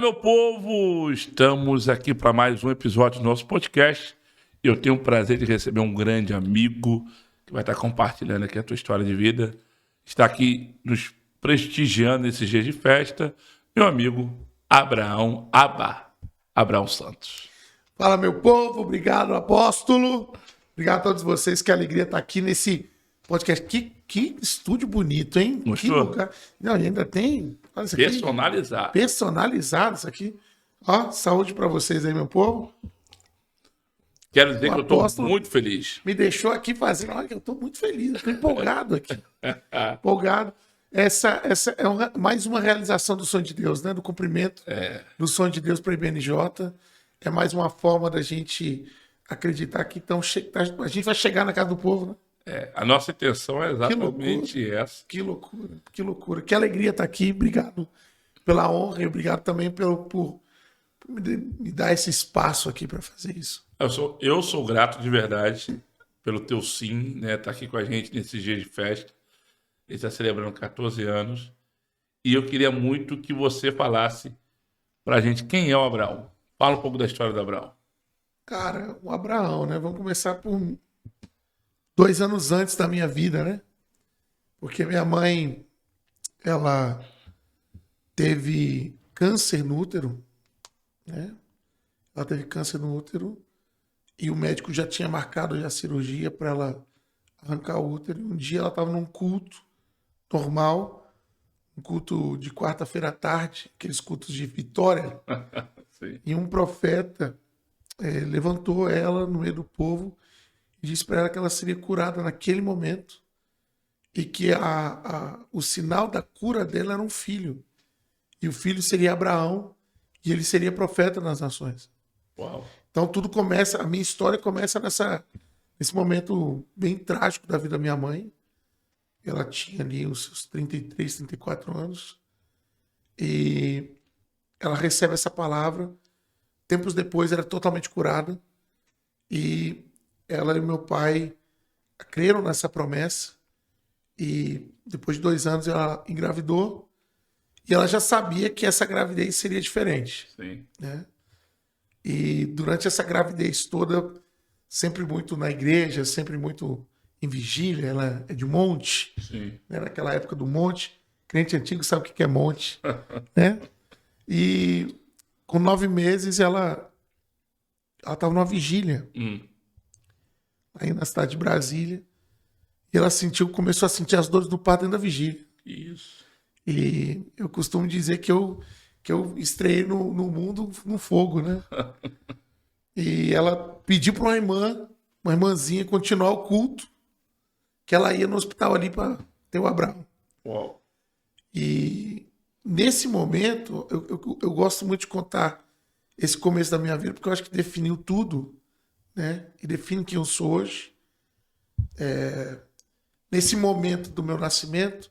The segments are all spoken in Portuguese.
Meu povo, estamos aqui para mais um episódio do nosso podcast. Eu tenho o prazer de receber um grande amigo que vai estar compartilhando aqui a tua história de vida. Está aqui nos prestigiando nesses dias de festa, meu amigo Abraão Abraão Santos. Fala, meu povo, obrigado, apóstolo. Obrigado a todos vocês, que alegria estar aqui nesse podcast. Que estúdio bonito, hein? Gostou? Que lugar. Não, e ainda tem... Olha isso aqui. Personalizado. Personalizado isso aqui. Ó, saúde para vocês aí, meu povo. Quero dizer O que eu estou apóstolo muito feliz. Me deixou aqui fazendo... Olha, eu estou muito feliz, estou empolgado aqui. Empolgado. Essa é mais uma realização do sonho de Deus, né? Do cumprimento do sonho de Deus para a IBNJ. É mais uma forma da gente acreditar que a gente vai chegar na casa do povo, né? A nossa intenção é exatamente essa. Que loucura, que loucura. Que alegria estar aqui. Obrigado pela honra e obrigado também por me dar esse espaço aqui para fazer isso. Eu sou grato de verdade pelo teu sim, né? Tá aqui com a gente nesses dias de festa. Ele está celebrando 14 anos. E eu queria muito que você falasse pra gente quem é o Abraão. Fala um pouco da história do Abraão. Cara, o Abraão, né? Vamos começar por 2 anos antes da minha vida, né? Porque minha mãe, ela teve câncer no útero, né? Ela teve câncer no útero e o médico já tinha marcado a cirurgia para ela arrancar o útero. E um dia ela estava num culto normal, um culto de quarta-feira à tarde, aqueles cultos de Vitória, e um profeta levantou ela no meio do povo e disse para ela que ela seria curada naquele momento e que o sinal da cura dela era um filho. E o filho seria Abraão e ele seria profeta nas nações. Uau. Então tudo começa, a minha história começa nesse momento bem trágico da vida da minha mãe. Ela tinha ali os seus 33, 34 anos e ela recebe essa palavra. Tempos depois era totalmente curada e ela e meu pai creram nessa promessa e depois de 2 anos ela engravidou e ela já sabia que essa gravidez seria diferente. Sim. Né? E durante essa gravidez toda, sempre muito na igreja, sempre muito em vigília, ela é de Monte, né? Naquela época do Monte, crente antigo sabe o que é Monte, né? E com 9 meses ela estava numa vigília aí na cidade de Brasília e ela começou a sentir as dores do parto dentro da vigília. Isso. E eu costumo dizer que eu estreiei no mundo no fogo, né? E ela pediu para uma irmãzinha, continuar o culto, que ela ia no hospital ali para ter o Abraão. Uau. E nesse momento, eu gosto muito de contar esse começo da minha vida, porque eu acho que definiu tudo, né? E define quem eu sou hoje. Nesse momento do meu nascimento,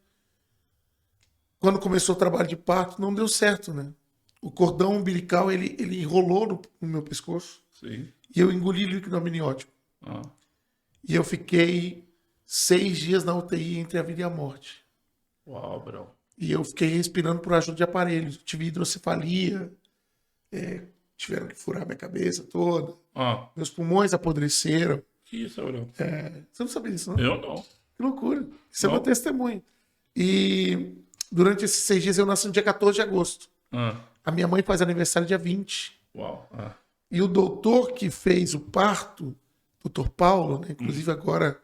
quando começou o trabalho de parto, não deu certo, né? O cordão umbilical, ele enrolou no meu pescoço. Sim. E eu engoli líquido amniótico. E eu fiquei 6 dias na UTI entre a vida e a morte. Uau, Abraão. E eu fiquei respirando por ajuda de aparelhos. Tive hidrocefalia, tiveram que furar minha cabeça toda. Meus pulmões apodreceram. Que isso, Abraão? Você não sabia disso, não? Eu não. Que loucura. Isso é meu testemunho. E durante esses 6 dias eu nasci no dia 14 de agosto. A minha mãe faz aniversário dia 20. Uau. E o doutor que fez o parto, doutor Paulo, né, inclusive agora,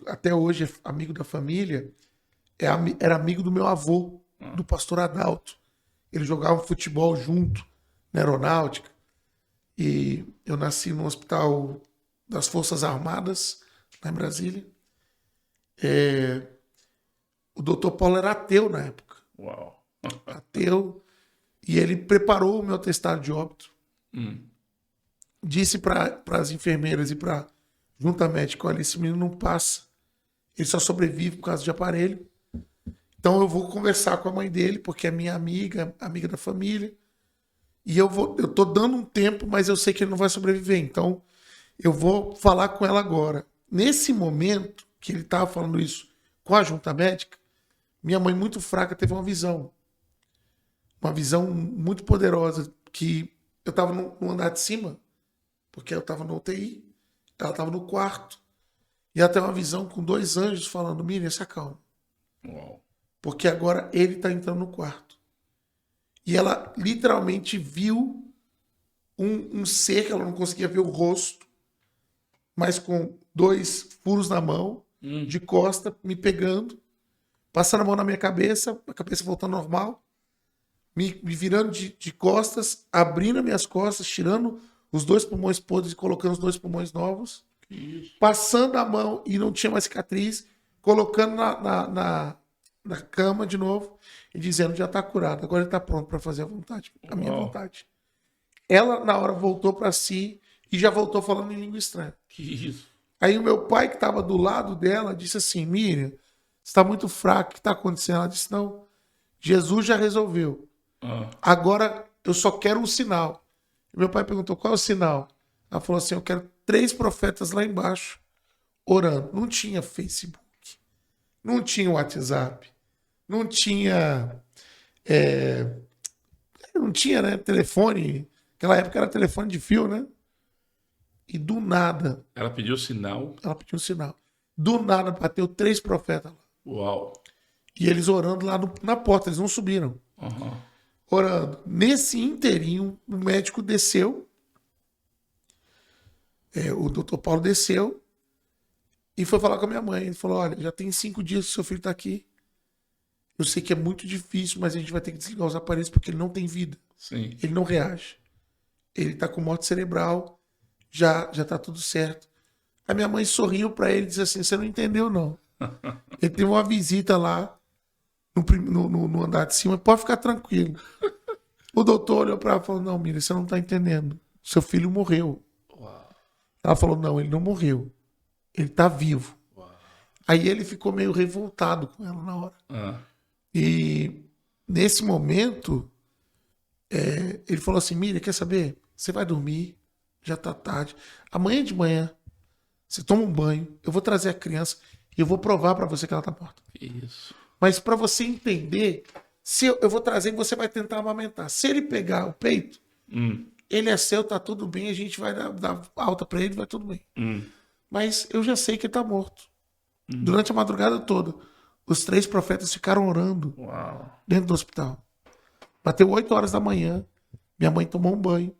até hoje é amigo da família, era amigo do meu avô, do pastor Adalto. Eles jogavam futebol junto, na aeronáutica. E eu nasci no hospital das Forças Armadas, lá em Brasília. O doutor Paulo era ateu na época. Uau. Ateu. E ele preparou o meu atestado de óbito. Disse para as enfermeiras e para a junta médica: olha, esse menino não passa. Ele só sobrevive por causa de aparelho. Então eu vou conversar com a mãe dele, porque é minha amiga da família. E eu tô dando um tempo, mas eu sei que ele não vai sobreviver. Então eu vou falar com ela agora. Nesse momento que ele estava falando isso com a junta médica, minha mãe, muito fraca, teve uma visão uma visão muito poderosa, que eu estava no andar de cima, porque eu estava no UTI, ela estava no quarto, e ela tem uma visão com 2 anjos falando, Miriam, se acalma. Uau. Porque agora ele está entrando no quarto. E ela literalmente viu um ser que ela não conseguia ver o rosto, mas com 2 furos na mão, de costa, me pegando, passando a mão na minha cabeça, a cabeça voltando ao normal, me virando de costas, abrindo as minhas costas, tirando os 2 pulmões podres e colocando os 2 pulmões novos, passando a mão e não tinha mais cicatriz, colocando na cama de novo e dizendo, já está curado, agora ele está pronto para fazer a minha vontade. Ela, na hora, voltou para si e já voltou falando em língua estranha. Que isso? Aí o meu pai, que estava do lado dela, disse assim, Miriam, você está muito fraco, o que está acontecendo? Ela disse, não, Jesus já resolveu. Agora eu só quero um sinal. E meu pai perguntou, qual é o sinal? Ela falou assim, eu quero 3 profetas lá embaixo orando. Não tinha Facebook, não tinha WhatsApp, não tinha... não tinha, né, telefone. Naquela época era telefone de fio, né? E do nada... Ela pediu sinal. Ela pediu um sinal. Do nada bateu 3 profetas lá. Uau. E eles orando lá na porta, eles não subiram. Orando. Nesse inteirinho, o médico desceu. O doutor Paulo desceu e foi falar com a minha mãe. Ele falou, olha, já tem 5 dias que seu filho está aqui. Eu sei que é muito difícil, mas a gente vai ter que desligar os aparelhos porque ele não tem vida. Sim. Ele não reage. Ele está com morte cerebral. Já está tudo certo. A minha mãe sorriu para ele e disse assim, você não entendeu, não. Ele teve uma visita lá no andar de cima, pode ficar tranquilo. O doutor olhou para ela e falou, não, Miriam, você não está entendendo. Seu filho morreu. Uau. Ela falou, não, ele não morreu. Ele está vivo. Uau. Aí ele ficou meio revoltado com ela na hora. E nesse momento, ele falou assim, Miriam, quer saber? Você vai dormir, já está tarde. Amanhã de manhã, você toma um banho, eu vou trazer a criança e eu vou provar para você que ela está morta. Isso. Mas para você entender, se eu vou trazer e você vai tentar amamentar. Se ele pegar o peito, ele é seu, tá tudo bem, a gente vai dar alta para ele, vai tudo bem. Mas eu já sei que ele tá morto. Durante a madrugada toda, os 3 profetas ficaram orando dentro do hospital. Bateu 8 horas da manhã, minha mãe tomou um banho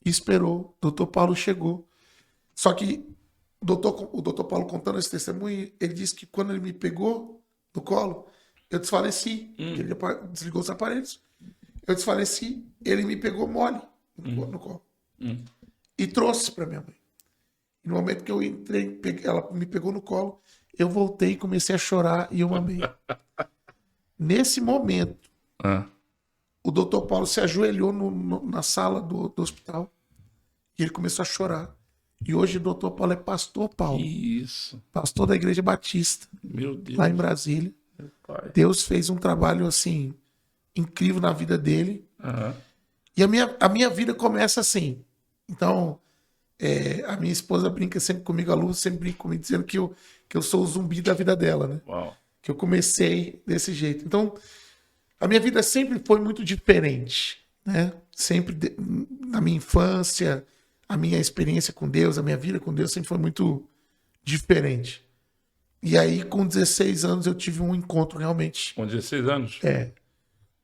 e esperou. O doutor Paulo chegou. Só que o doutor Paulo, contando esse testemunho, ele disse que quando ele me pegou no colo, eu desfaleci. Ele desligou os aparelhos. Eu desfaleci. Ele me pegou mole no colo. E trouxe para minha mãe. E no momento que eu entrei, ela me pegou no colo, eu voltei, comecei a chorar e eu mamei. Nesse momento, o doutor Paulo se ajoelhou na sala do hospital e ele começou a chorar. E hoje o doutor Paulo é pastor Paulo. Isso. Pastor da Igreja Batista. Meu Deus. Lá em Brasília. Meu pai. Deus fez um trabalho, assim, incrível na vida dele. E a minha vida começa assim. Então, a minha esposa brinca sempre comigo, a Lu sempre brinca comigo, dizendo que eu sou o zumbi da vida dela, né? Uau. Que eu comecei desse jeito. Então, a minha vida sempre foi muito diferente, né? Sempre, na minha infância, a minha experiência com Deus, a minha vida com Deus sempre foi muito diferente. E aí, com 16 anos, eu tive um encontro realmente. Com 16 anos?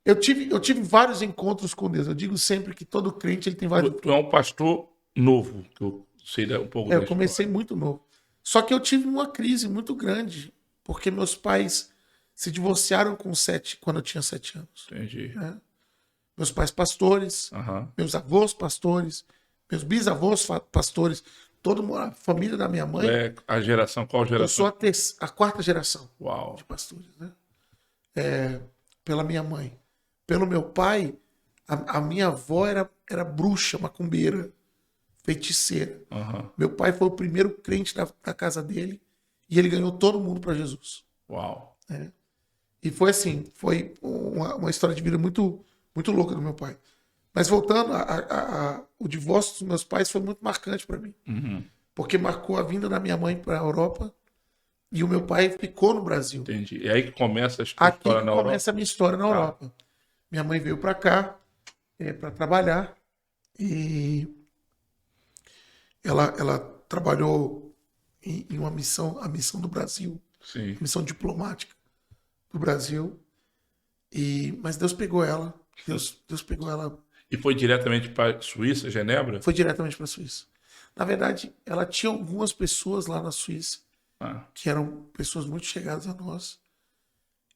Eu tive vários encontros com Deus. Eu digo sempre que todo crente ele tem vários... Tu é um pastor novo, que eu sei um pouco da Eu comecei muito novo. Só que eu tive uma crise muito grande, porque meus pais se divorciaram quando eu tinha 7 anos. Entendi. Né? Meus pais pastores, meus avós pastores, meus bisavós pastores, toda a família da minha mãe. A geração, qual geração? Eu sou a 4ª geração Uau. de pastores, né? Pela minha mãe. Pelo meu pai, a minha avó era bruxa, macumbeira, feiticeira. Meu pai foi o primeiro crente da casa dele e ele ganhou todo mundo para Jesus. Uau. E foi assim, foi uma história de vida muito, muito louca do meu pai. Mas voltando, o divórcio dos meus pais foi muito marcante para mim. Porque marcou a vinda da minha mãe para a Europa e o meu pai ficou no Brasil. Entendi. E aí que começa a Aqui história que na Europa? começa a minha história na Europa. minha mãe veio para cá para trabalhar e ela trabalhou em uma missão, a missão do Brasil, Sim. missão diplomática do Brasil. Mas Deus pegou ela. Deus pegou ela. E foi diretamente para Suíça, Genebra? Foi diretamente para a Suíça. Na verdade, ela tinha algumas pessoas lá na Suíça que eram pessoas muito chegadas a nós.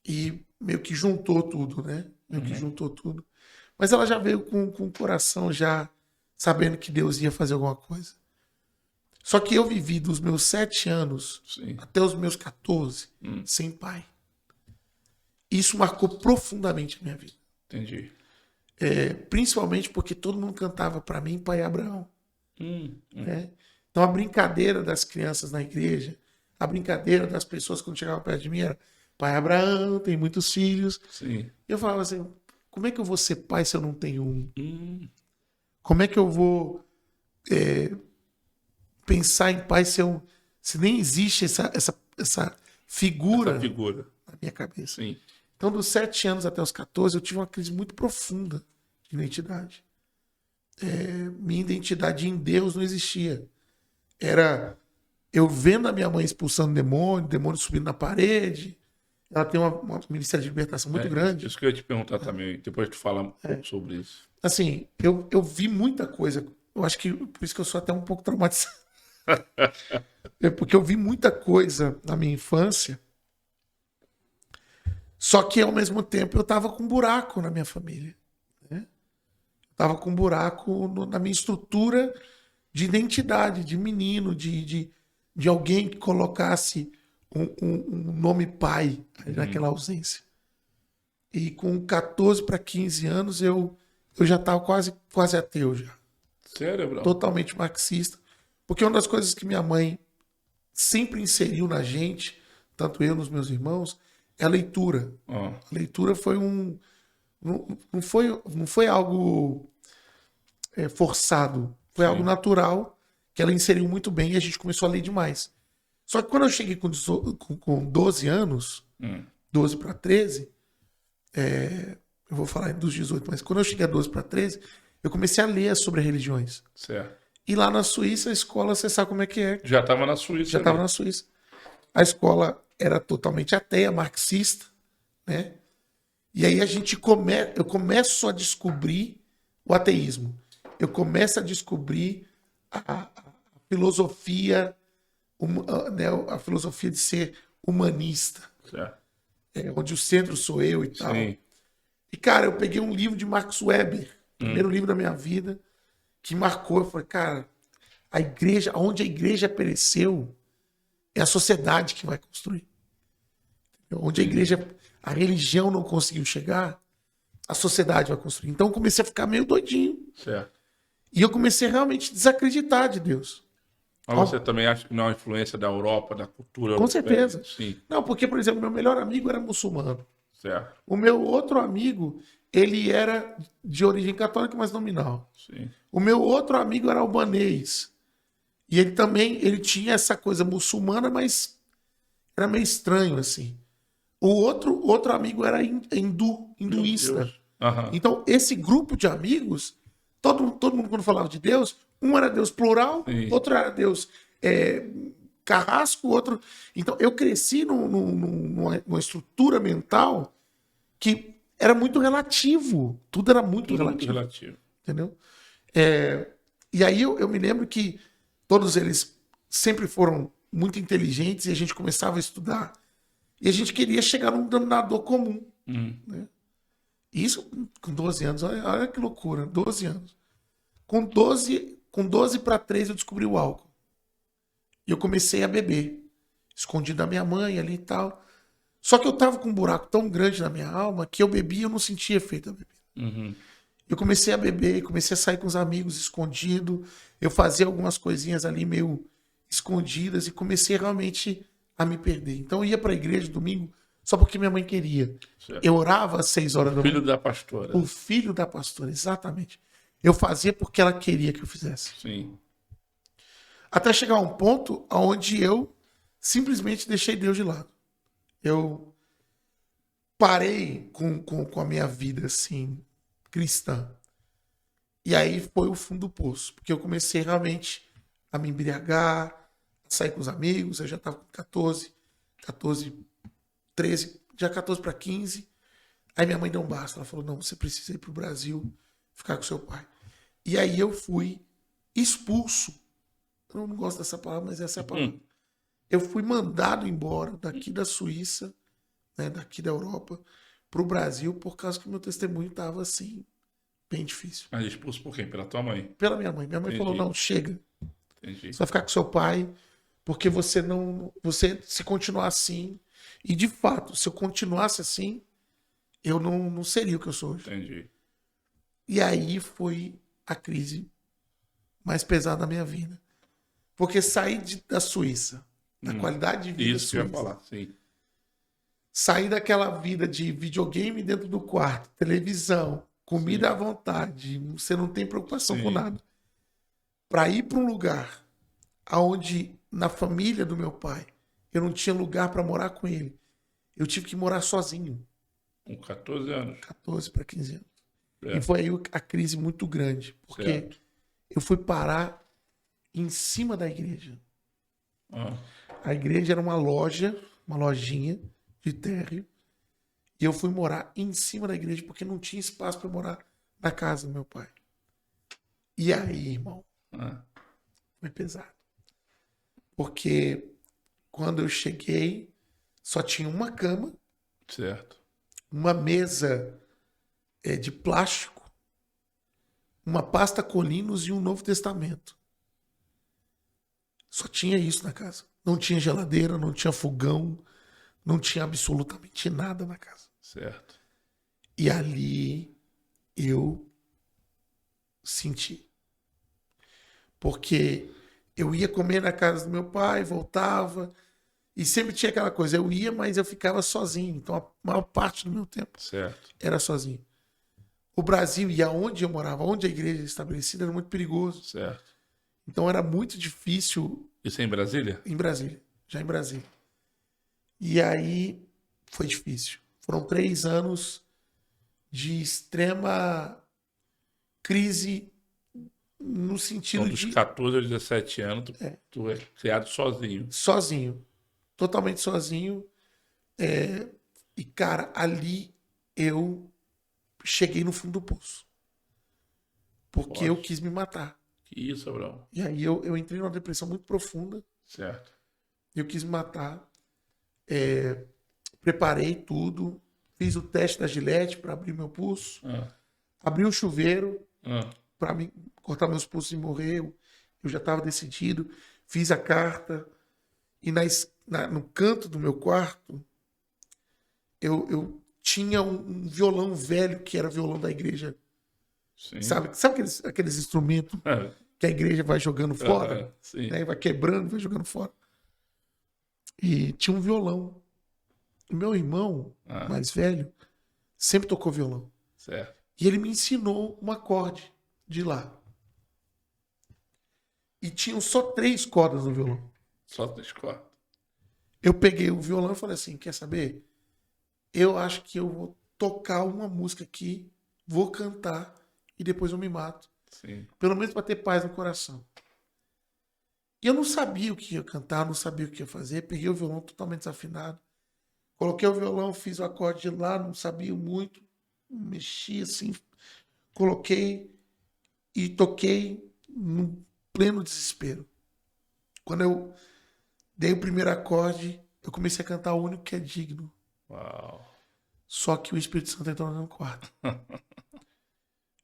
E meio que juntou tudo, né? Meio que juntou tudo. Mas ela já veio com o coração já sabendo que Deus ia fazer alguma coisa. Só que eu vivi dos meus 7 anos até os meus 14 sem pai. Isso marcou profundamente a minha vida. Entendi. Principalmente porque todo mundo cantava para mim Pai Abraão. Né? Então a brincadeira das crianças na igreja, a brincadeira das pessoas quando chegavam perto de mim era Pai Abraão, tem muitos filhos. Sim. E eu falava assim, como é que eu vou ser pai se eu não tenho um? Como é que eu vou pensar em pai se nem existe essa figura na minha cabeça? Sim. Então, dos 7 anos até os 14, eu tive uma crise muito profunda de identidade. Minha identidade em Deus não existia. Era eu vendo a minha mãe expulsando demônio subindo na parede. Ela tem uma ministério de libertação muito grande. Isso que eu ia te perguntar também, depois tu fala um pouco sobre isso. Assim, eu vi muita coisa. Eu acho que por isso que eu sou até um pouco traumatizado. Porque eu vi muita coisa na minha infância. Só que, ao mesmo tempo, eu estava com um buraco na minha família. Né? Estava com um buraco na minha estrutura de identidade, de menino, de alguém que colocasse um nome pai naquela ausência. E com 14 para 15 anos, eu já estava quase ateu já. Sério, bro? Totalmente marxista. Porque uma das coisas que minha mãe sempre inseriu na gente, tanto eu nos meus irmãos, é a leitura. A leitura foi não foi algo forçado. Foi algo natural, que ela inseriu muito bem e a gente começou a ler demais. Só que quando eu cheguei com 12 anos, 12 para 13, eu vou falar dos 18, mas quando eu cheguei a 12 para 13, eu comecei a ler sobre religiões. Certo. E lá na Suíça, a escola, você sabe como é que é. Já estava na Suíça. Já estava na Suíça. A escola era totalmente ateia, marxista, né? E aí eu começo a descobrir o ateísmo. Eu começo a descobrir a filosofia, né, a filosofia de ser humanista. Certo. Onde o centro sou eu e tal. Sim. E, cara, eu peguei um livro de Max Weber, primeiro livro da minha vida, que marcou. Eu falei, cara, a igreja, onde a igreja pereceu, é a sociedade que vai construir. Onde a religião não conseguiu chegar, a sociedade vai construir. Então eu comecei a ficar meio doidinho. Certo. E eu comecei a realmente desacreditar de Deus. Mas você também acha que não é uma influência da Europa, da cultura Com europeia? certeza. Sim. Não, porque, por exemplo, meu melhor amigo era muçulmano. Certo. O meu outro amigo, ele era de origem católica, mas nominal. Sim. O meu outro amigo era albanês. E ele tinha essa coisa muçulmana, mas era meio estranho, assim. O outro amigo era hinduísta. Então, esse grupo de amigos, todo mundo quando falava de Deus, um era Deus plural, outro era Deus carrasco, outro... Então, eu cresci numa estrutura mental que era muito relativo. Tudo era muito relativo. Entendeu? E aí eu me lembro que todos eles sempre foram muito inteligentes e a gente começava a estudar. E a gente queria chegar num denominador comum. Né? Isso com 12 anos. Olha que loucura. 12 anos. Com 12 para 13 eu descobri o álcool. E eu comecei a beber. Escondido da minha mãe ali e tal. Só que eu tava com um buraco tão grande na minha alma que eu bebia e eu não sentia efeito da bebida. Eu comecei a beber, comecei a sair com os amigos escondido. Eu fazia algumas coisinhas ali meio escondidas e comecei realmente a me perder. Então eu ia para a igreja domingo só porque minha mãe queria. Certo. Eu orava às 6 horas da manhã. O filho da pastora. O filho da pastora, exatamente. Eu fazia porque ela queria que eu fizesse. Sim. Até chegar a um ponto onde eu simplesmente deixei Deus de lado. Eu parei com a minha vida, assim, cristã. E aí foi o fundo do poço. Porque eu comecei realmente a me embriagar, a sair com os amigos. Eu já estava com 14, 13, já 14 para 15. Aí minha mãe deu um basta. Ela falou, não, você precisa ir pro Brasil, ficar com seu pai. E aí eu fui expulso. Eu não gosto dessa palavra, mas essa é a palavra. Eu fui mandado embora daqui da Suíça, né, daqui da Europa, pro Brasil, por causa que meu testemunho estava assim, bem difícil. Mas expulso por quem? Pela tua mãe? Pela minha mãe. Minha mãe falou, não, chega. Entendi. Você vai ficar com seu pai, porque você não. Você, se continuar assim. E de fato, se eu continuasse assim, eu não seria o que eu sou hoje. Entendi. E aí foi a crise mais pesada da minha vida. Porque sair da Suíça, da qualidade de vida Isso que eu suíça, ia falar, sim. sair daquela vida de videogame dentro do quarto, televisão, comida à vontade, você não tem preocupação com nada, para ir para um lugar onde, na família do meu pai, eu não tinha lugar para morar com ele. Eu tive que morar sozinho. Com 14 anos. 14 para 15 anos. É. E foi aí a crise muito grande, porque Certo. eu fui parar em cima da igreja. Ah, A igreja era uma loja, uma lojinha de térreo, e eu fui morar em cima da igreja porque não tinha espaço para morar na casa do meu pai. E aí, irmão, foi pesado. Porque quando eu cheguei, só tinha uma cama, certo. uma mesa de plástico, uma pasta Colinos e um Novo Testamento. Só tinha isso na casa. Não tinha geladeira, não tinha fogão, não tinha absolutamente nada na casa. Certo. E ali eu senti. Porque eu ia comer na casa do meu pai, voltava, e sempre tinha aquela coisa, eu ia, mas eu ficava sozinho. Então a maior parte do meu tempo Certo. era sozinho. O Brasil e aonde eu morava, onde a igreja era estabelecida, era muito perigoso. Certo. Então era muito difícil. Isso é em Brasília? Em Brasília, já em Brasília. E aí foi difícil. Foram 3 anos de extrema crise no sentido Então, dos de 14 aos 17 anos, tu é criado sozinho. sozinho, totalmente sozinho. E cara, ali eu cheguei no fundo do poço. Porque eu quis me matar. Que isso, Abraão? E aí eu entrei numa depressão muito profunda. Certo. Eu quis me matar. Preparei tudo. Fiz o teste da Gillette para abrir meu pulso. Abri o chuveiro para cortar meus pulsos e morrer. Eu já estava decidido. Fiz a carta. E no canto do meu quarto, eu tinha um violão velho, que era violão da igreja. Sim. Sabe aqueles instrumentos que a igreja vai jogando fora? Sim. Né? Vai quebrando, vai jogando fora. E tinha um violão. O meu irmão, mais velho, sempre tocou violão. Certo. E ele me ensinou um acorde de lá. E tinham só 3 cordas no violão. Só 3 cordas. Eu peguei o violão e falei assim, quer saber? Eu acho que eu vou tocar uma música aqui, vou cantar e depois eu me mato. Sim. Pelo menos para ter paz no coração. E eu não sabia o que ia cantar, não sabia o que ia fazer. Peguei o violão totalmente desafinado. Coloquei o violão, fiz o acorde de lá, não sabia muito. Mexi assim. Coloquei e toquei no pleno desespero. Quando eu dei o primeiro acorde, eu comecei a cantar o único que é digno. Uau. Só que o Espírito Santo entrou no quarto.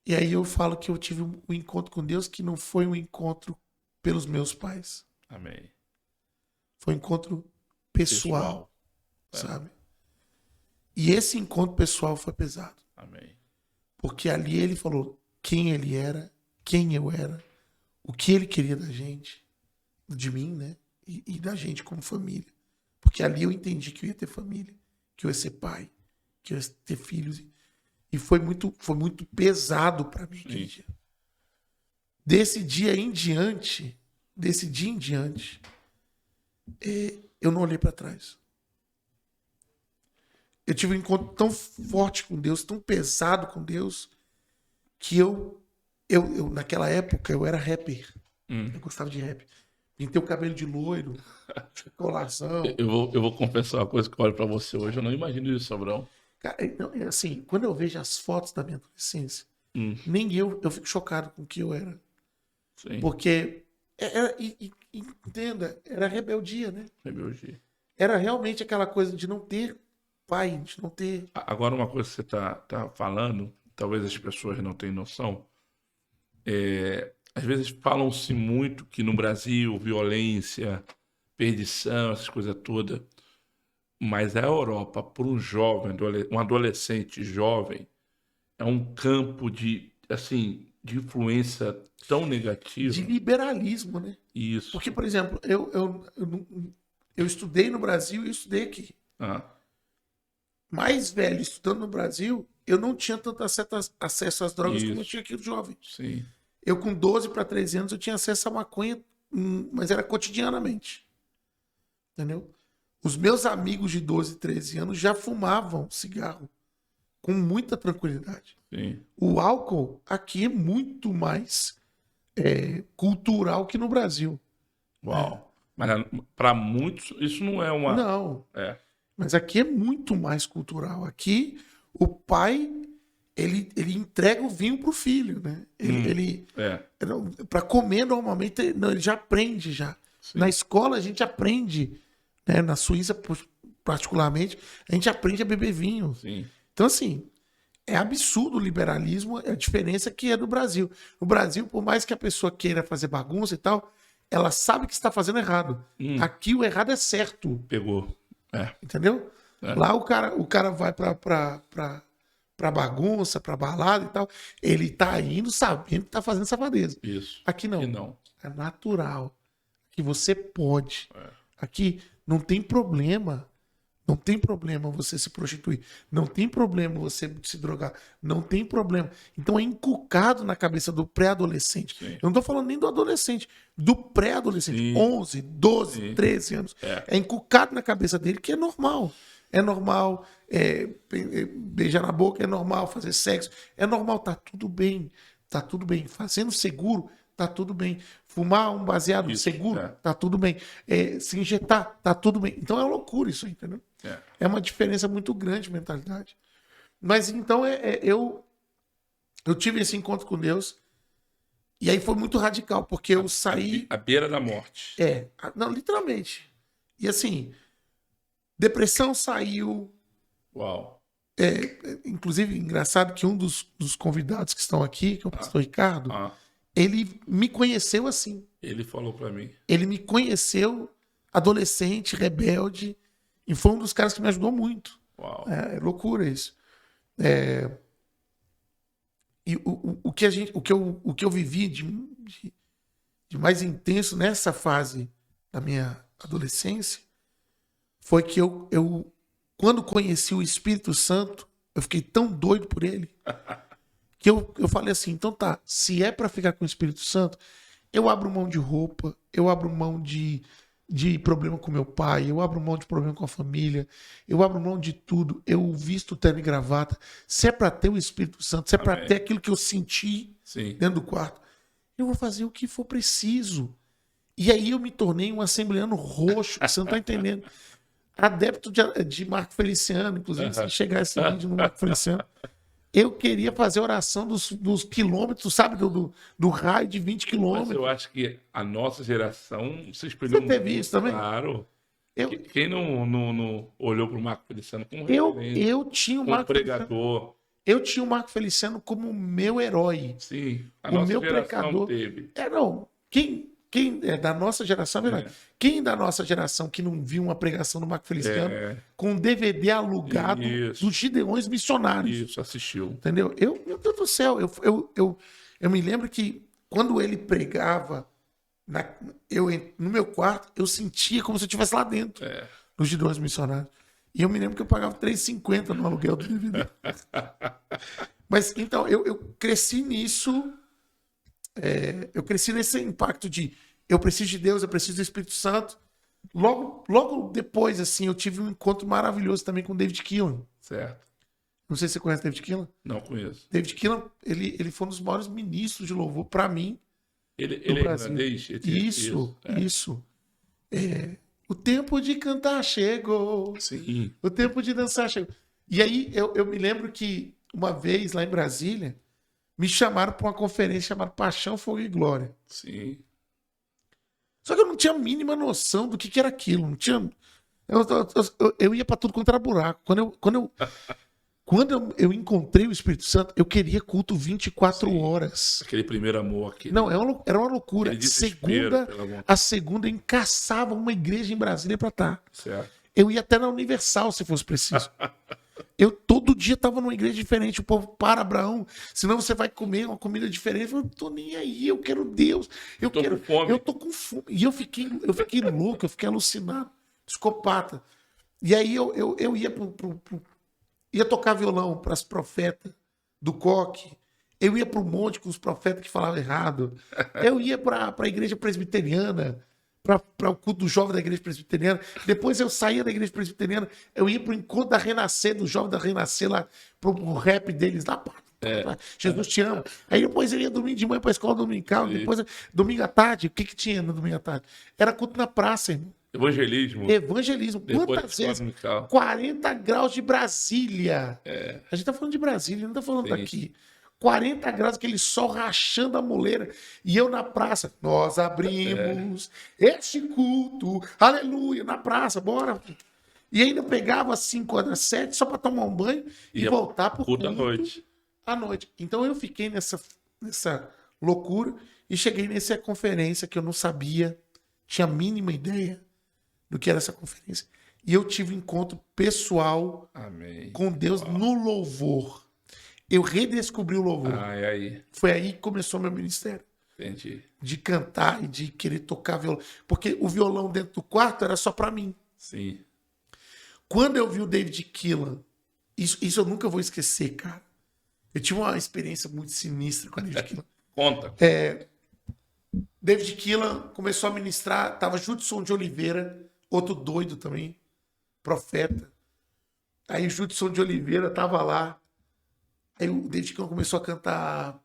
E aí eu falo que eu tive um encontro com Deus que não foi um encontro pelos meus pais. Amém. Foi um encontro pessoal. Sabe? E esse encontro pessoal foi pesado. Amém. Porque ali ele falou quem ele era, quem eu era, o que ele queria da gente, de mim, né? E da gente como família. Porque ali eu entendi que eu ia ter família, que eu ia ser pai, que eu ia ter filhos. E foi muito pesado para mim aquele dia. Desse dia em diante, eu não olhei para trás. eu tive um encontro tão forte com Deus, tão pesado com Deus, que eu naquela época, eu era rapper. Eu gostava de rap. Pintei o cabelo de loiro, colação. Eu vou confessar uma coisa que eu olho pra você hoje. Eu não imagino isso, Abraão. Cara, então, assim, quando eu vejo as fotos da minha adolescência, nem eu fico chocado com o que eu era. Sim. Porque, entenda, era rebeldia, né? Rebeldia. Era realmente aquela coisa de não ter pai, de não ter... Agora, uma coisa que você tá falando, talvez as pessoas não tenham noção, às vezes falam-se muito que no Brasil, violência, perdição, essas coisas todas, mas a Europa, para um jovem, um adolescente jovem, é um campo de, assim, de influência tão De negativa. liberalismo, né? Isso. Porque, por exemplo, eu estudei no Brasil e estudei aqui. Ah, Mais velho, estudando no Brasil, eu não tinha tanto acesso às drogas como eu Isso. tinha aqui jovem. sim. Eu, com 12 para 13 anos, eu tinha acesso à maconha, mas era cotidianamente. Entendeu? Os meus amigos de 12, 13 anos já fumavam cigarro com muita tranquilidade. Sim. O álcool aqui é muito mais cultural que no Brasil. Uau. Mas para muitos, isso não é uma. Não, É. mas aqui é muito mais cultural. Aqui, o pai, ele entrega o vinho pro filho, né? É. Para comer, normalmente, ele já aprende já. Sim. Na escola, a gente aprende, né? Na Suíça, particularmente, a gente aprende a beber vinho. Sim. Então, assim, é absurdo o liberalismo, a diferença que é do Brasil. No Brasil, por mais que a pessoa queira fazer bagunça e tal, ela sabe que está fazendo errado. Aqui o errado é certo, Pegou. É. entendeu? É. Lá o cara vai pra bagunça, pra balada e tal, ele tá indo sabendo que tá fazendo safadeza. Isso. Aqui não. E não. É natural. Que você pode. É. Aqui não tem problema. Não tem problema você se prostituir. Não tem problema você se drogar. Não tem problema. Então é inculcado na cabeça do pré-adolescente. Sim. Eu não estou falando nem do adolescente, do pré-adolescente. Sim. 11, 12, Sim. 13 anos. É. É inculcado na cabeça dele que é normal. É normal beijar na boca, é normal fazer sexo. É normal, tá tudo bem. Tá tudo bem. Fazendo seguro, tá tudo bem. Fumar um baseado Isso, seguro, é. tá tudo bem. Se injetar, tá tudo bem. Então é loucura isso aí, entendeu? É uma diferença muito grande de mentalidade. Mas então eu tive esse encontro com Deus e aí foi muito radical, porque eu saí... À beira da morte. Não, literalmente. E assim, depressão saiu. Uau. Inclusive, engraçado que um dos convidados que estão aqui, que é o pastor Ricardo, ele me conheceu assim. Ele falou pra mim. Ele me conheceu adolescente, rebelde, e foi um dos caras que me ajudou muito. Uau. É loucura isso. E o que eu vivi de mais intenso nessa fase da minha adolescência foi que eu quando conheci o Espírito Santo, eu fiquei tão doido por ele que eu falei assim, então tá, se é para ficar com o Espírito Santo, eu abro mão de roupa, eu abro mão de problema com meu pai, eu abro mão de problema com a família, eu abro mão de tudo, eu visto terno e gravata. Se é para ter o Espírito Santo, se é para ter aquilo que eu senti dentro do quarto, eu vou fazer o que for preciso. E aí eu me tornei um assembleano roxo, você não tá entendendo. Adepto de Marco Feliciano, inclusive, se chegar esse vídeo no Marco Feliciano, eu queria fazer oração dos quilômetros, sabe? Do raio de 20 Mas quilômetros. eu acho que a nossa geração se espelhou Você teve isso também? Claro. Eu- Quem não olhou pro Marco Feliciano como Eu tinha o como Marco Feliciano. pregador? Eu tinha o Marco Feliciano como meu herói. Sim, a O nossa meu geração pecador. teve. Não. Quem é da nossa geração, é verdade. Quem da nossa geração que não viu uma pregação do Marco Feliciano com um DVD alugado Isso. dos Gideões Missionários? Isso, assistiu. Entendeu? Meu Deus do céu, eu me lembro que quando ele pregava, no meu quarto, eu sentia como se eu estivesse lá dentro, nos Gideões Missionários. E eu me lembro que eu pagava R$3,50 no aluguel do DVD. Mas, então, eu cresci nisso, eu cresci nesse impacto de eu preciso de Deus, eu preciso do Espírito Santo, Logo depois, assim, eu tive um encontro maravilhoso também com o David Keelan. Certo. Não sei se você conhece o David Keelan. Não conheço. David Keelan, ele foi um dos maiores ministros de louvor para mim Ele no é Brasil. irlandês? Isso. O tempo de cantar chegou. Sim. O tempo de dançar chegou. E aí eu me lembro que uma vez lá em Brasília me chamaram para uma conferência chamada Paixão, Fogo e Glória. Sim. Só que eu não tinha a mínima noção do que era aquilo. Não tinha. Eu ia para tudo quanto era buraco. Quando eu encontrei o Espírito Santo, eu queria culto 24 Sim. horas. Aquele primeiro amor aqui. Não, era uma loucura. Aquele desespero pela vontade. A segunda eu encaçava uma igreja em Brasília para estar. Certo. Eu ia até na Universal, se fosse preciso. Eu todo dia estava numa igreja diferente. O povo, para, Abraão, senão você vai comer uma comida diferente. Eu falei, não tô nem aí, eu quero Deus. Eu Tô quero, com fome. eu tô com fome. E eu fiquei louco, eu fiquei alucinado, psicopata. E aí eu ia tocar violão para as profetas do coque. Eu ia para o monte com os profetas que falavam errado. Eu ia para a igreja presbiteriana, para o culto do jovem da igreja presbiteriana. Depois eu saía da igreja presbiteriana, eu ia para o encontro da Renascer, do jovem da Renascer, lá, para o rap deles lá. Jesus te ama. Aí depois eu ia domingo de manhã para a escola dominical. Depois, domingo à tarde, o que tinha no domingo à tarde? Era culto na praça, irmão. Evangelismo. Depois Quantas vezes? dominical. 40 graus de Brasília. A gente tá falando de Brasília, não tá falando daqui. 40 graus, aquele sol rachando a moleira. E eu na praça. Nós abrimos este culto. Aleluia. Na praça, bora. E ainda pegava às 5 horas, 7, só para tomar um banho e voltar pro culto à noite. Então eu fiquei nessa loucura e cheguei nessa conferência que eu não sabia, tinha a mínima ideia do que era essa conferência. E eu tive um encontro pessoal com Deus no louvor. Eu redescobri o louvor. Foi aí que começou meu ministério. Entendi. De cantar e de querer tocar violão. Porque o violão dentro do quarto era só para mim. Sim. Quando eu vi o David Keelan, isso eu nunca vou esquecer, cara. Eu tive uma experiência muito sinistra com o David Keelan. Conta. David Keelan começou a ministrar, tava Judson de Oliveira, outro doido também, profeta. Aí o Judson de Oliveira tava lá. Aí o David Keelan começou a cantar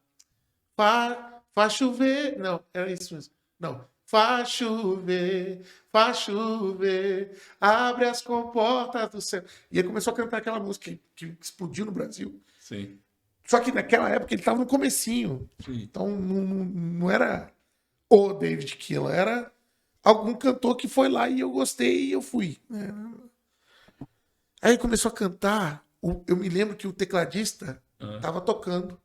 faz chover. Não, era isso mesmo. Não. Faz chover, abre as comportas do céu. E ele começou a cantar aquela música que explodiu no Brasil. Sim. Só que naquela época ele estava no comecinho. Sim. Então não era o David Keelan, era algum cantor que foi lá e eu gostei e eu fui. Aí ele começou a cantar. Eu me lembro que o tecladista estava tocando.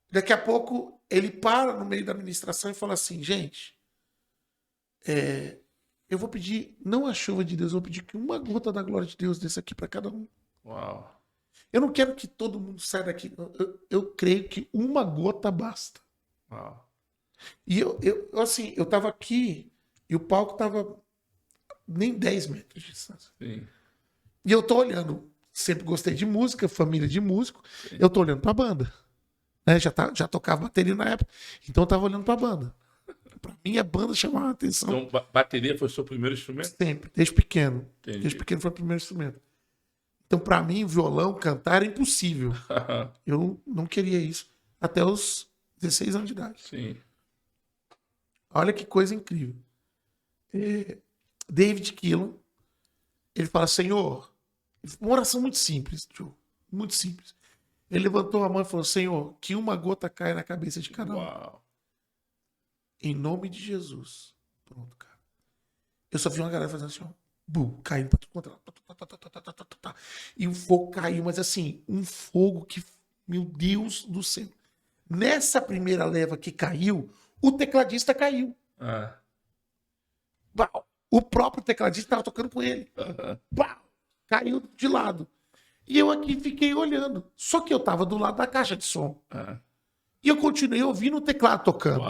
Daqui a pouco ele para no meio da ministração e fala assim, gente, eu vou pedir, não a chuva de Deus, eu vou pedir que uma gota da glória de Deus desça aqui para cada um. Uau. Eu não quero que todo mundo saia daqui. Eu creio que uma gota basta. Uau. E eu tava aqui e o palco tava nem 10 metros de distância. Sim. E eu tô olhando, sempre gostei de música, família de músico, eu tô olhando pra banda. Né? Já tocava bateria na época, então eu tava olhando pra banda. Pra mim a banda chamava a atenção. Então bateria foi o seu primeiro instrumento? Sempre, desde pequeno. Entendi. Desde pequeno foi o primeiro instrumento. Então pra mim violão, cantar era impossível. Eu não queria isso. Até os 16 anos de idade. Sim. Olha que coisa incrível. David Keelan, ele fala, Senhor, uma oração muito simples, Joe, muito simples. Ele levantou a mão e falou, Senhor, que uma gota caia na cabeça de cada um. Uau. Em nome de Jesus. Pronto, cara. Eu só vi uma galera fazendo assim, ó, caindo pra tudo quanto é lado. E o fogo caiu, mas assim, um fogo que, meu Deus do céu. Nessa primeira leva que caiu, o tecladista caiu. O próprio tecladista estava tocando com ele. Caiu de lado. E eu aqui fiquei olhando. Só que eu estava do lado da caixa de som. E eu continuei ouvindo o teclado tocando.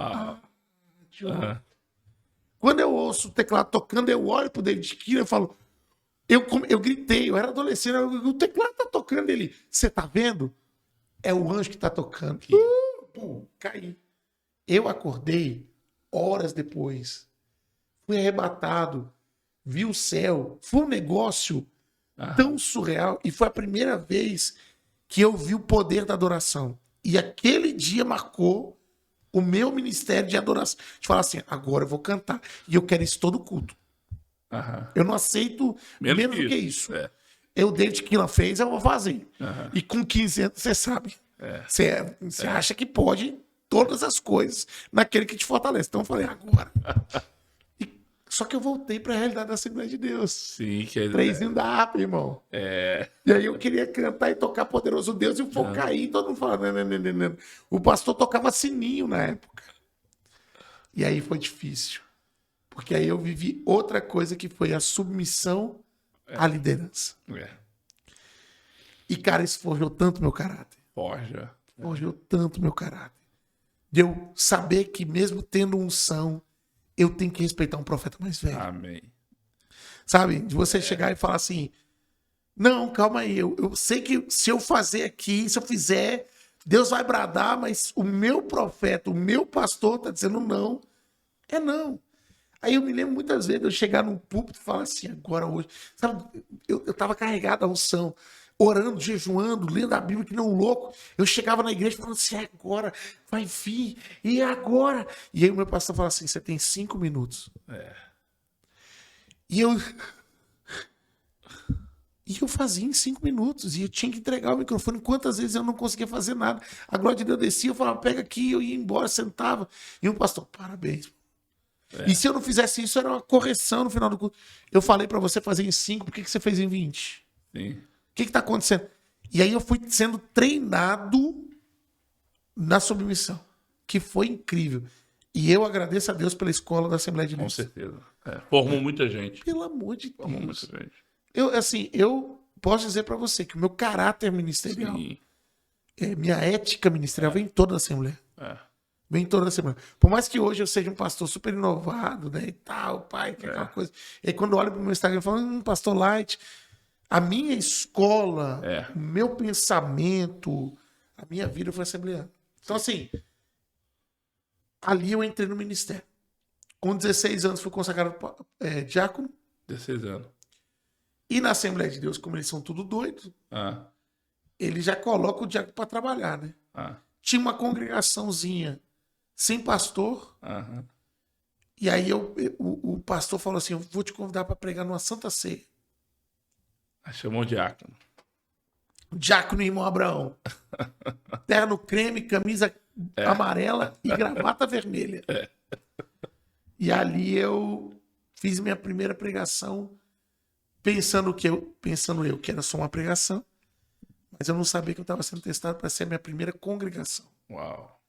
Quando eu ouço o teclado tocando, eu olho pro David Keelan e falo... Eu gritei, eu era adolescente, o teclado tá tocando. Ele, você tá vendo? É o anjo que tá tocando. Caí. Eu acordei horas depois fui arrebatado, vi o céu. Foi um negócio tão surreal. E foi a primeira vez que eu vi o poder da adoração. E aquele dia marcou o meu ministério de adoração. De falar assim, agora eu vou cantar. E eu quero isso todo culto. Eu não aceito menos do que isso. O David Keelan fez, eu vou fazer. E com 15 anos, você sabe. Você acha que pode todas as coisas naquele que te fortalece. Então eu falei, agora. Só que eu voltei para a realidade da Assembleia de Deus. Sim, que é... Trenzinho da harpa, irmão. E aí eu queria cantar e tocar Poderoso Deus e o fogo cair. Todo mundo falando, não. O pastor tocava sininho na época. E aí foi difícil. Porque aí eu vivi outra coisa que foi a submissão à liderança. E, cara, isso forjou tanto meu caráter. Forjou tanto meu caráter. De eu saber que mesmo tendo unção, eu tenho que respeitar um profeta mais velho. Amém. Sabe? De você chegar e falar assim, não, calma aí, eu sei que se eu fazer aqui, se eu fizer, Deus vai bradar, mas o meu profeta, o meu pastor tá dizendo não. É não. Aí eu me lembro muitas vezes de eu chegar num púlpito e falar assim, agora hoje, sabe? Eu tava carregado a unção, orando, jejuando, lendo a Bíblia que não louco. Eu chegava na igreja falando assim, agora, vai vir, e agora? E aí o meu pastor falava assim, você tem 5 minutos. E eu fazia em 5 minutos. E eu tinha que entregar o microfone. Quantas vezes eu não conseguia fazer nada. A glória de Deus descia, eu falava, pega aqui, eu ia embora, sentava. E o pastor, parabéns. E se eu não fizesse isso, era uma correção no final do culto. Eu falei para você fazer em 5, por que você fez em 20? Sim. O que está acontecendo? E aí eu fui sendo treinado na submissão, que foi incrível. E eu agradeço a Deus pela escola da Assembleia de Deus. Com certeza. Formou muita gente. Pelo amor de Formou Deus. muita gente. Eu posso dizer para você que o meu caráter ministerial, minha ética ministerial vem toda da Assembleia. Vem toda da Assembleia. Por mais que hoje eu seja um pastor super inovado, né, e tal, pai, que é aquela coisa. E aí quando eu olho pro meu Instagram, eu falo, pastor light. A minha escola, o meu pensamento, a minha vida foi assembleana. Então, assim, ali eu entrei no ministério. Com 16 anos fui consagrado diácono. 16 anos. E na Assembleia de Deus, como eles são tudo doidos, ele já coloca o diácono para trabalhar, né? Tinha uma congregaçãozinha sem pastor. E aí o pastor falou assim, eu vou te convidar para pregar numa Santa Ceia. Aí chamou o diácono. O diácono irmão Abraão. Terno creme, camisa amarela e gravata vermelha. E ali eu fiz minha primeira pregação pensando eu que era só uma pregação, mas eu não sabia que eu estava sendo testado para ser a minha primeira congregação. Uau.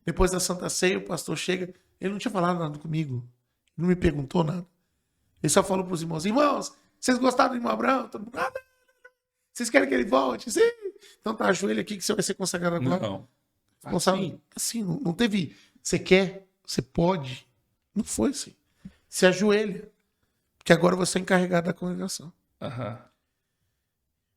Depois da Santa Ceia, o pastor chega, ele não tinha falado nada comigo, não me perguntou nada. Ele só falou para os irmãos, vocês gostaram do irmão Abraão? Todo mundo, não. Vocês querem que ele volte? Sim. Então tá, ajoelha aqui que você vai ser consagrado agora. Não. Assim, não teve, você quer, você pode. Não foi assim. Se ajoelha. Que agora você é encarregado da congregação.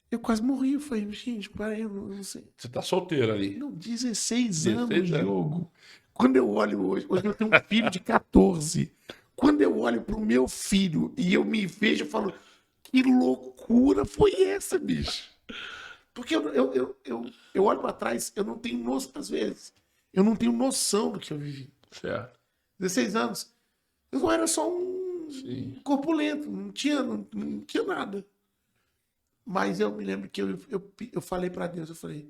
Eu quase morri. Eu falei, gente, peraí, eu não sei. Você tá solteiro ali. Não, 16 anos, Diogo. Quando eu olho hoje eu tenho um filho de 14. Quando eu olho pro meu filho e eu me vejo, eu falo, que loucura foi essa, bicho? Porque eu olho pra trás, eu não tenho noção, às vezes, eu não tenho noção do que eu vivi. Certo. 16 anos. Eu não era só um corpulento, não tinha nada. Mas eu me lembro que eu falei para Deus, eu falei,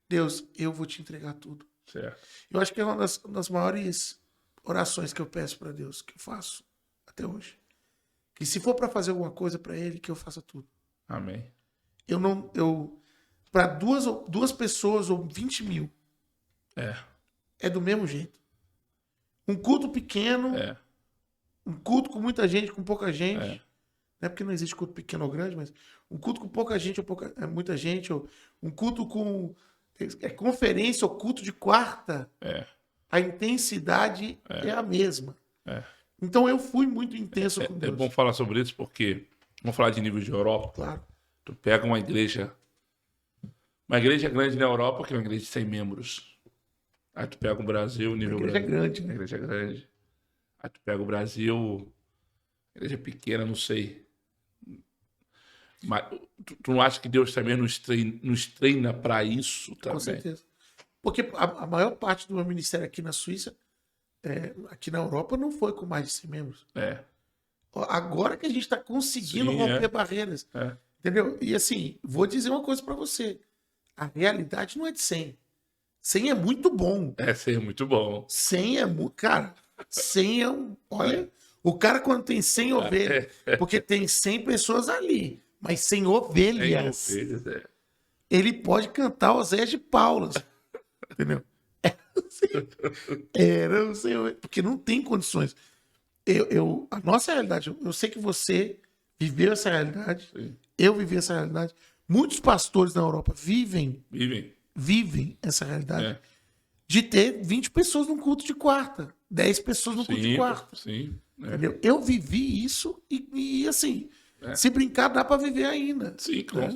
Deus, eu vou te entregar tudo. Certo. Eu acho que é uma das maiores orações que eu peço para Deus, que eu faço até hoje. Que se for para fazer alguma coisa para Ele, que eu faça tudo. Amém. Para duas pessoas ou 20 mil, é do mesmo jeito. Um culto pequeno, um culto com muita gente, com pouca gente. Não é porque não existe culto pequeno ou grande, mas um culto com pouca gente ou muita gente, ou um culto com conferência ou culto de quarta, a intensidade é a mesma. Então eu fui muito intenso com Deus. É bom falar sobre isso porque, vamos falar de nível de Europa. Claro. Tu pega uma igreja grande na Europa, que é uma igreja de 100 membros. Aí tu pega o Brasil, nível a igreja Brasil. é grande, né? A igreja é grande. Aí tu pega o Brasil, igreja pequena, não sei. Mas tu não acha que Deus também nos treina para isso também? Com certeza. Porque a maior parte do meu ministério aqui na Suíça, aqui na Europa, não foi com mais de 100 membros. É. Agora que a gente está conseguindo Sim, romper barreiras. É. Entendeu? E assim, vou dizer uma coisa para você. A realidade não é de 100. 100 é muito bom. Essa é muito bom. 100 é muito... Cara, 100 é um... Olha, o cara quando tem 100 ovelhas... Porque tem 100 pessoas ali, mas 100 ovelhas. Ele pode cantar Oséias de Paulo. Entendeu? Não sei, porque não tem condições. A nossa realidade, eu sei que você viveu essa realidade, Sim. eu vivi essa realidade. Muitos pastores na Europa vivem essa realidade de ter 20 pessoas num culto de quarta, 10 pessoas no culto de quarta. Sim. Entendeu? Eu vivi isso e assim, se brincar, dá para viver ainda. Sim, claro.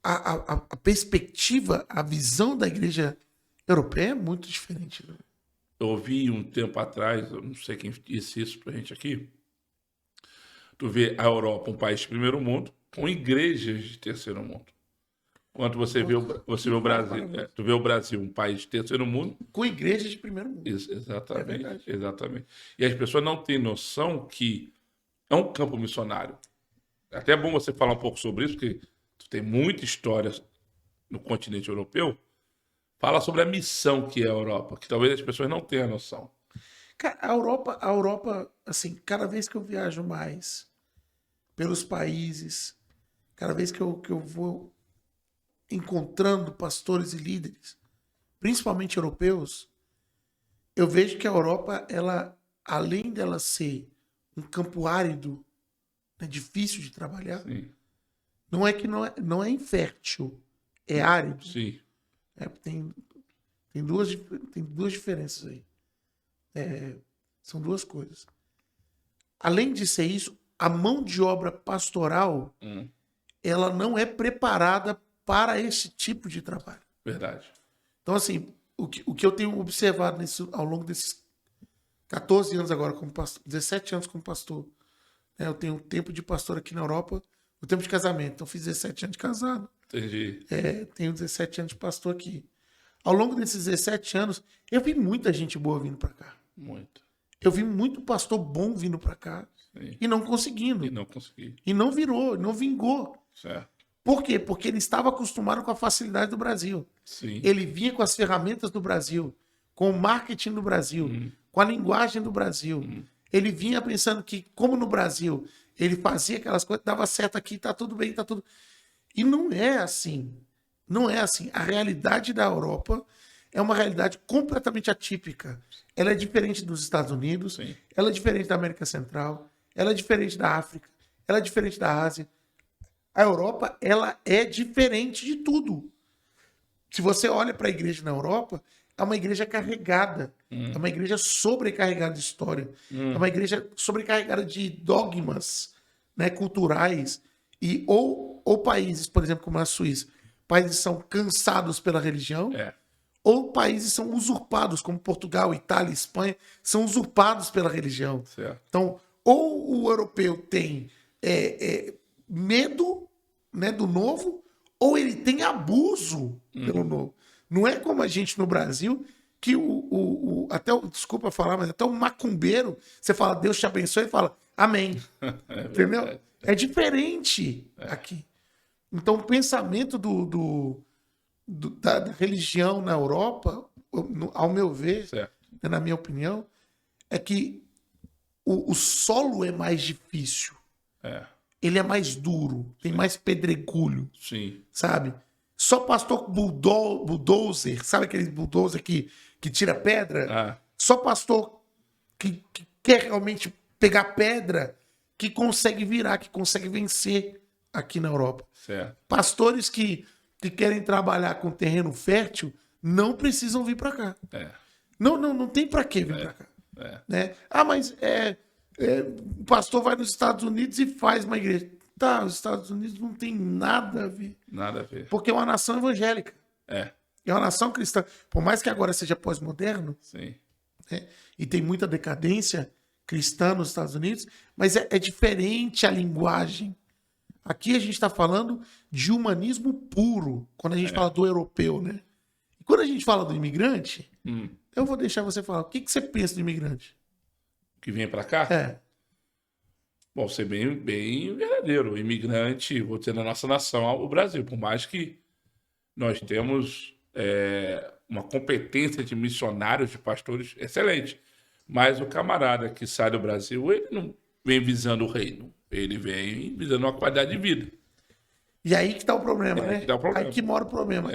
A perspectiva, a visão da igreja europeia é muito diferente. Né? Eu ouvi um tempo atrás, eu não sei quem disse isso pra gente aqui. Tu vê a Europa, um país de primeiro mundo, com igrejas de terceiro mundo. Quando você vê o Brasil, tu vê o Brasil, um país de terceiro mundo, com igrejas de primeiro mundo. Exatamente, exatamente. E as pessoas não têm noção que é um campo missionário. É até bom você falar um pouco sobre isso, porque tu tem muita história no continente europeu. Fala sobre a missão que é a Europa, que talvez as pessoas não tenham noção. Cara, a Europa, assim, cada vez que eu viajo mais pelos países, cada vez que eu vou encontrando pastores e líderes, principalmente europeus, eu vejo que a Europa, ela, além dela ser um campo árido, né, difícil de trabalhar, Sim. não é que não é infértil, é árido. Sim. Tem duas diferenças aí. São duas coisas. Além de ser isso, a mão de obra pastoral ela não é preparada para esse tipo de trabalho. Verdade. Então, assim, o que eu tenho observado ao longo desses 14 anos agora como pastor, 17 anos como pastor, né? Eu tenho um tempo de pastor aqui na Europa, o tempo de casamento. Então, fiz 17 anos de casado. Entendi. Tenho 17 anos de pastor aqui. Ao longo desses 17 anos, eu vi muita gente boa vindo para cá. Muito. Eu vi muito pastor bom vindo para cá. Sim. E não conseguindo. E não consegui. E não virou, não vingou. Certo. Por quê? Porque ele estava acostumado com a facilidade do Brasil. Sim. Ele vinha com as ferramentas do Brasil, com o marketing do Brasil, com a linguagem do Brasil. Ele vinha pensando que, como no Brasil, ele fazia aquelas coisas, dava certo aqui, tá tudo bem, tá tudo... E não é assim. Não é assim. A realidade da Europa é uma realidade completamente atípica. Ela é diferente dos Estados Unidos, Sim. Ela é diferente da América Central, ela é diferente da África, ela é diferente da Ásia. A Europa, ela é diferente de tudo. Se você olha para a igreja na Europa, é uma igreja carregada, é uma igreja sobrecarregada de história, é uma igreja sobrecarregada de dogmas, né, culturais, ou países, por exemplo, como a Suíça, países são cansados pela religião, ou países são usurpados, como Portugal, Itália, Espanha, são usurpados pela religião. Certo. Então, ou o europeu tem medo, né, do novo, ou ele tem abuso pelo novo. Não é como a gente no Brasil, que desculpa falar, mas até o macumbeiro, você fala, Deus te abençoe, e fala, amém. Entendeu? É diferente aqui. Então, o pensamento da religião na Europa, ao meu ver, né, na minha opinião, é que o solo é mais difícil. Ele é mais duro, tem mais pedregulho. Sim. Sabe? Só pastor bulldozer, sabe aquele bulldozer que tira pedra? Só pastor que quer realmente pegar pedra que consegue virar, que consegue vencer aqui na Europa. Certo. Pastores que querem trabalhar com terreno fértil não precisam vir para cá. Não tem para que vir para cá. Né? Mas o pastor vai nos Estados Unidos e faz uma igreja. Tá, os Estados Unidos não tem nada a ver. Nada a ver. Porque é uma nação evangélica. É uma nação cristã. Por mais que agora seja pós-moderno, sim, né, e tem muita decadência, cristã nos Estados Unidos, mas é diferente a linguagem. Aqui a gente está falando de humanismo puro, quando a gente fala do europeu, né? E quando a gente fala do imigrante, eu vou deixar você falar. O que você pensa do imigrante? Que vem para cá? Bom, ser bem verdadeiro. O imigrante, vou dizer, na nossa nação, o Brasil. Por mais que nós temos uma competência de missionários, de pastores excelente. Mas o camarada que sai do Brasil, ele não vem visando o reino. Ele vem visando uma qualidade de vida. E aí que tá o problema, né? Que tá o problema. Aí que mora o problema.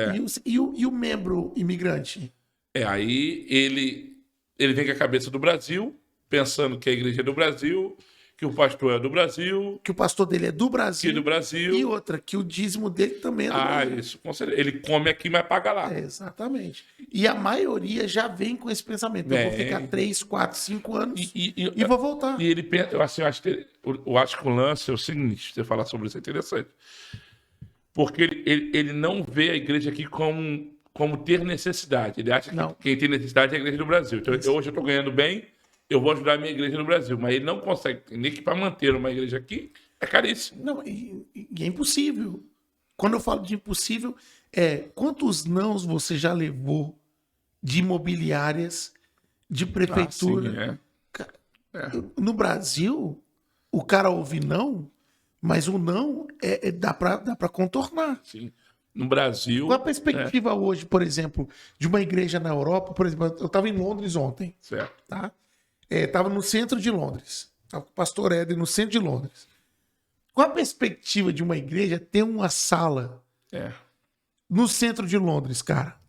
E o membro imigrante? Aí ele vem com a cabeça do Brasil, pensando que a igreja é do Brasil, que o pastor é do Brasil. Que o pastor dele é do Brasil. Que é do Brasil. E outra, que o dízimo dele também é do Brasil. Isso, com certeza. Ele come aqui, mas paga lá. Exatamente. E a maioria já vem com esse pensamento. Eu vou ficar 3, 4, 5 anos e vou voltar. E ele pensa, eu acho que o lance é o seguinte, você falar sobre isso é interessante. Porque ele não vê a igreja aqui como ter necessidade. Ele acha que quem tem necessidade é a igreja do Brasil. Então, hoje eu estou ganhando bem, eu vou ajudar a minha igreja no Brasil. Mas ele não consegue entender que para manter uma igreja aqui é caríssimo. Não, e é impossível. Quando eu falo de impossível, quantos nãos você já levou de imobiliárias, de prefeitura? No Brasil, o cara ouve não, mas o não dá para contornar. Sim. No Brasil... Qual a perspectiva hoje, por exemplo, de uma igreja na Europa? Por exemplo, eu estava em Londres ontem. Certo. Tá? Estava no centro de Londres. Estava com o pastor Éder no centro de Londres. Qual a perspectiva de uma igreja ter uma sala no centro de Londres, cara?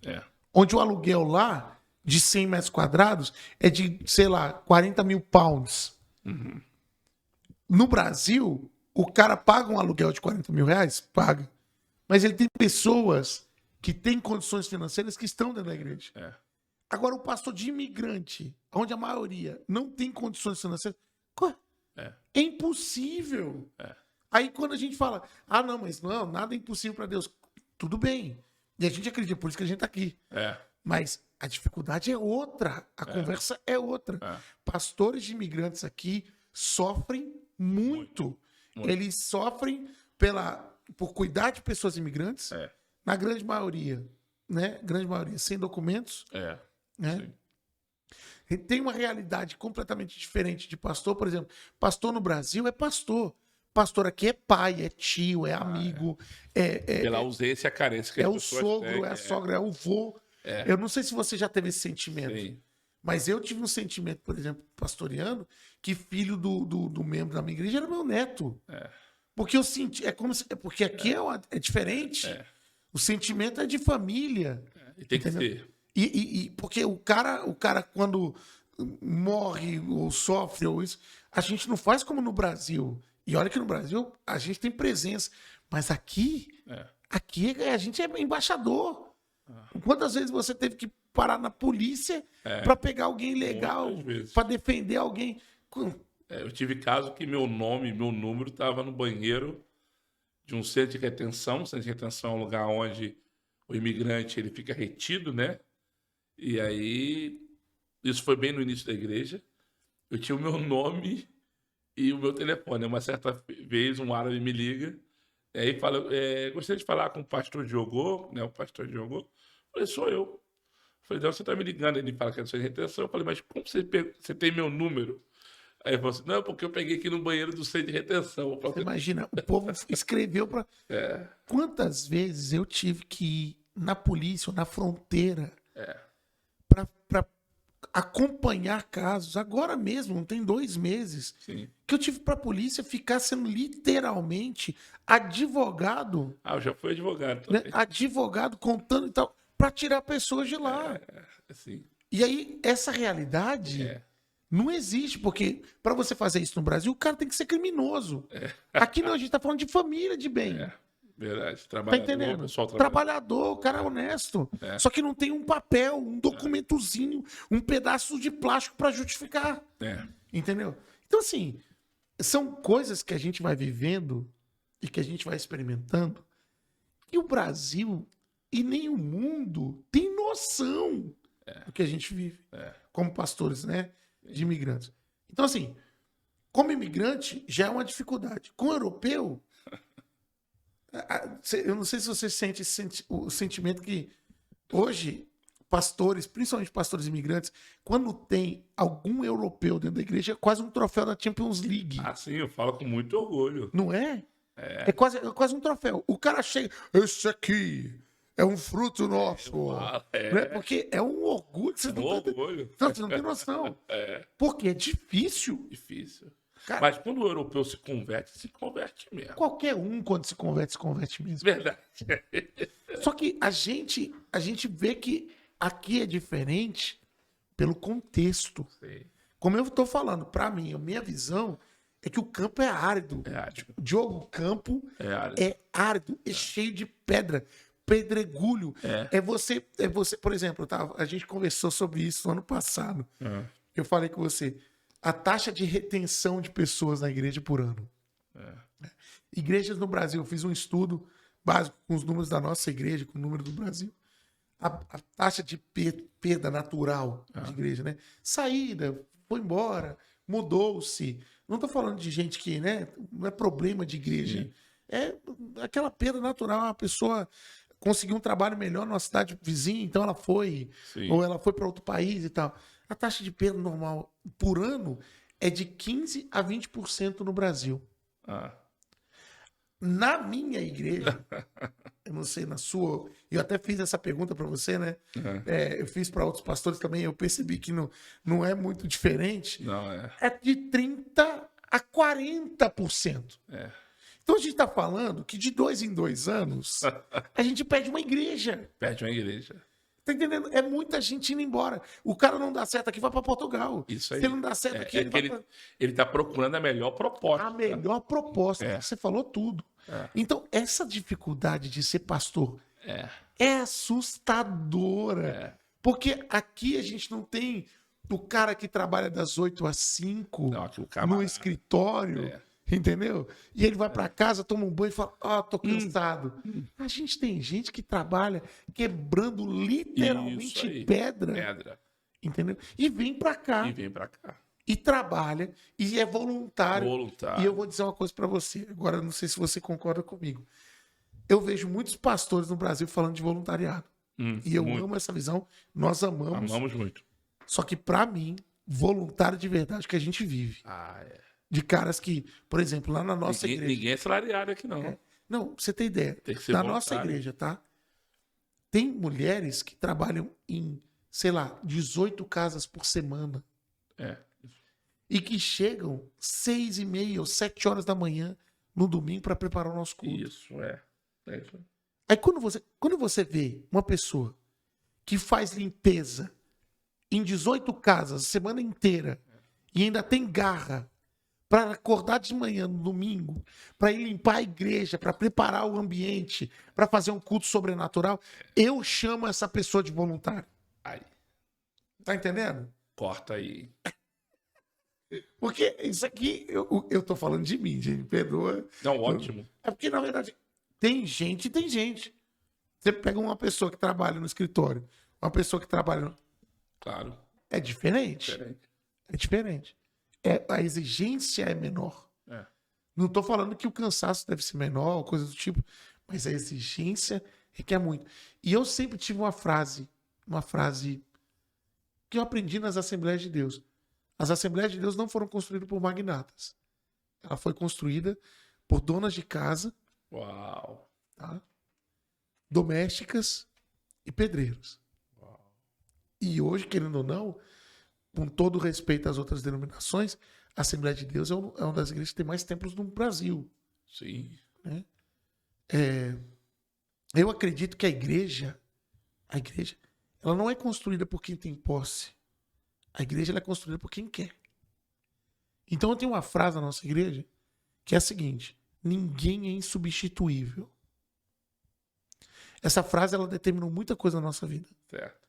Onde o aluguel lá, de 100 metros quadrados, é de, sei lá, 40 mil pounds. Uhum. No Brasil, o cara paga um aluguel de 40 mil reais? Paga. Mas ele tem pessoas que têm condições financeiras que estão dentro da igreja. Agora, o pastor de imigrante, onde a maioria não tem condições financeiras, é impossível. Aí quando a gente fala, não, mas não, nada é impossível para Deus. Tudo bem. E a gente acredita, por isso que a gente está aqui. Mas a dificuldade é outra. A conversa é outra. Pastores de imigrantes aqui sofrem muito. Eles sofrem por cuidar de pessoas imigrantes, na grande maioria, né? Grande maioria, sem documentos. Né? Tem uma realidade completamente diferente de pastor. Por exemplo, pastor no Brasil é pastor. Pastor aqui é pai, é tio, é amigo. Pela ausência e a carência que é as o pessoas sogro, têm, é a sogra, é o vô. Eu não sei se você já teve esse sentimento. Sim. Mas eu tive um sentimento, por exemplo, pastoreando, que filho do membro da minha igreja era meu neto. Porque eu senti, porque aqui é diferente. O sentimento é de família. E tem que ser. E porque o cara quando morre ou sofre ou isso, a gente não faz como no Brasil. E olha que no Brasil a gente tem presença. Mas aqui a gente é embaixador. Quantas vezes você teve que parar na polícia para pegar alguém legal, para defender alguém? Eu tive caso que meu número estava no banheiro de um centro de retenção. O centro de retenção é um lugar onde o imigrante ele fica retido, né? E aí, isso foi bem no início da igreja. Eu tinha o meu nome e o meu telefone. Uma certa vez, um árabe me liga e aí fala, gostaria de falar com o pastor Diogo, né? O pastor Diogo. Eu falei, sou eu. Eu falei, não, você está me ligando. Ele fala que é do centro de retenção. Eu falei, mas como você tem meu número? Aí ele falou assim, não, porque eu peguei aqui no banheiro do centro de retenção. Você imagina, o povo escreveu para... Quantas vezes eu tive que ir na polícia ou na fronteira para acompanhar casos. Agora mesmo, não tem 2 meses, que eu tive para a polícia ficar sendo literalmente advogado. Eu já fui advogado né? também. Advogado contando e tal, para tirar pessoas de lá. Assim. E aí, essa realidade... Não existe, porque para você fazer isso no Brasil, o cara tem que ser criminoso. Aqui não, a gente tá falando de família de bem. Verdade. Tá entendendo? Trabalhador, o cara é honesto. Só que não tem um papel, um documentozinho, um pedaço de plástico para justificar. Entendeu? Então, assim, são coisas que a gente vai vivendo e que a gente vai experimentando. E o Brasil e nem o mundo tem noção do que a gente vive como pastores, né? De imigrantes. Então, assim, como imigrante, já é uma dificuldade. Com europeu, eu não sei se você sente o sentimento que hoje, pastores, principalmente pastores imigrantes, quando tem algum europeu dentro da igreja, é quase um troféu da Champions League. Assim, eu falo com muito orgulho. Não é? É quase um troféu. O cara chega, esse aqui é um fruto nosso. Né? Porque é um orgulho. Você orgulho. Não, você não tem noção. Porque é difícil. Difícil. Cara, mas quando o europeu se converte mesmo. Qualquer um, quando se converte mesmo. Verdade. Só que a gente vê que aqui é diferente pelo contexto. Sim. Como eu estou falando, para mim, a minha visão é que o campo é árido. É árido. Diogo, o campo é árido, é cheio de pedra, pedregulho. É você, por exemplo, a gente conversou sobre isso no ano passado. Eu falei com você, a taxa de retenção de pessoas na igreja por ano. Igrejas no Brasil, eu fiz um estudo básico com os números da nossa igreja, com o número do Brasil. A taxa de perda natural de igreja, né? Saída, foi embora, mudou-se. Não estou falando de gente que, né, não é problema de igreja. Sim. É aquela perda natural, a pessoa conseguiu um trabalho melhor numa cidade vizinha, então ela foi, Sim. ou ela foi para outro país e tal. A taxa de perda normal por ano é de 15% a 20% no Brasil. Na minha igreja, eu não sei, na sua, eu até fiz essa pergunta para você, né? Eu fiz para outros pastores também, eu percebi que não é muito diferente. Não é. É de 30% a 40%. Então a gente está falando que de 2 em 2 anos a gente perde uma igreja. Perde uma igreja. Tá entendendo? É muita gente indo embora. O cara não dá certo aqui, vai para Portugal. Isso aí. Se ele não dá certo aqui, ele tá procurando a melhor proposta. A melhor proposta. Você falou tudo. Então, essa dificuldade de ser pastor é assustadora. Porque aqui a gente não tem o cara que trabalha das 8 às 5 no escritório. Entendeu? E ele vai para casa, toma um banho e fala, tô cansado. A gente tem gente que trabalha quebrando literalmente pedra. Entendeu? E vem para cá. E trabalha, e é voluntário. E eu vou dizer uma coisa para você, agora não sei se você concorda comigo. Eu vejo muitos pastores no Brasil falando de voluntariado. E eu amo essa visão, nós amamos. Amamos muito. Só que para mim, voluntário de verdade que a gente vive. De caras que, por exemplo, lá na nossa igreja... Ninguém é salariado aqui, não. Não, pra você ter ideia. Tem que ser na voluntário. Nossa igreja, tá? Tem mulheres que trabalham em, sei lá, 18 casas por semana. E que chegam 6h30 ou 7 horas da manhã no domingo para preparar o nosso culto. Isso. Aí quando você vê uma pessoa que faz limpeza em 18 casas a semana inteira e ainda tem garra para acordar de manhã no domingo, para ir limpar a igreja, para preparar o ambiente, para fazer um culto sobrenatural, eu chamo essa pessoa de voluntário. Tá entendendo? Corta aí. Porque isso aqui, eu tô falando de mim, gente, perdoa. Não, ótimo. É porque, na verdade, tem gente e tem gente. Você pega uma pessoa que trabalha no escritório, uma pessoa que trabalha... Claro. É diferente. É diferente. A exigência é menor. Não estou falando que o cansaço deve ser menor, coisa do tipo, mas a exigência requer muito. E eu sempre tive uma frase que eu aprendi nas Assembleias de Deus. As Assembleias de Deus não foram construídas por magnatas. Ela foi construída por donas de casa, tá? Domésticas e pedreiros. E hoje, querendo ou não, com todo respeito às outras denominações, a Assembleia de Deus é uma das igrejas que tem mais templos no Brasil. Sim. Né? Eu acredito que a igreja, ela não é construída por quem tem posse. A igreja ela é construída por quem quer. Então eu tenho uma frase na nossa igreja que é a seguinte: ninguém é insubstituível. Essa frase ela determinou muita coisa na nossa vida. Certo.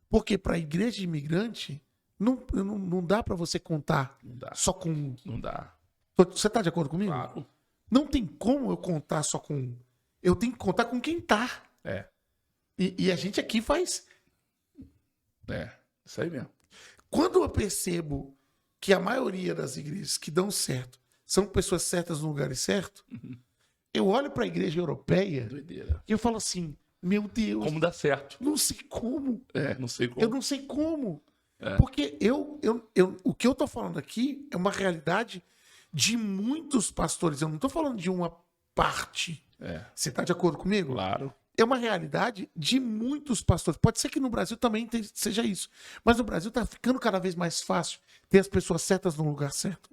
Porque para a igreja de imigrante, não dá para você contar só com um. Não dá. Você está de acordo comigo? Claro. Não tem como eu contar só com um. Eu tenho que contar com quem tá. E a gente aqui faz. Isso aí mesmo. Quando eu percebo que a maioria das igrejas que dão certo são pessoas certas no lugar certo, eu olho para a igreja europeia Doideira. e eu falo assim, meu Deus, Como dá certo? não sei como. Não sei como. Eu não sei como. Porque o que eu tô falando aqui é uma realidade de muitos pastores. Eu não tô falando de uma parte. Você tá de acordo comigo? Claro. É uma realidade de muitos pastores. Pode ser que no Brasil também seja isso. Mas no Brasil tá ficando cada vez mais fácil ter as pessoas certas no lugar certo.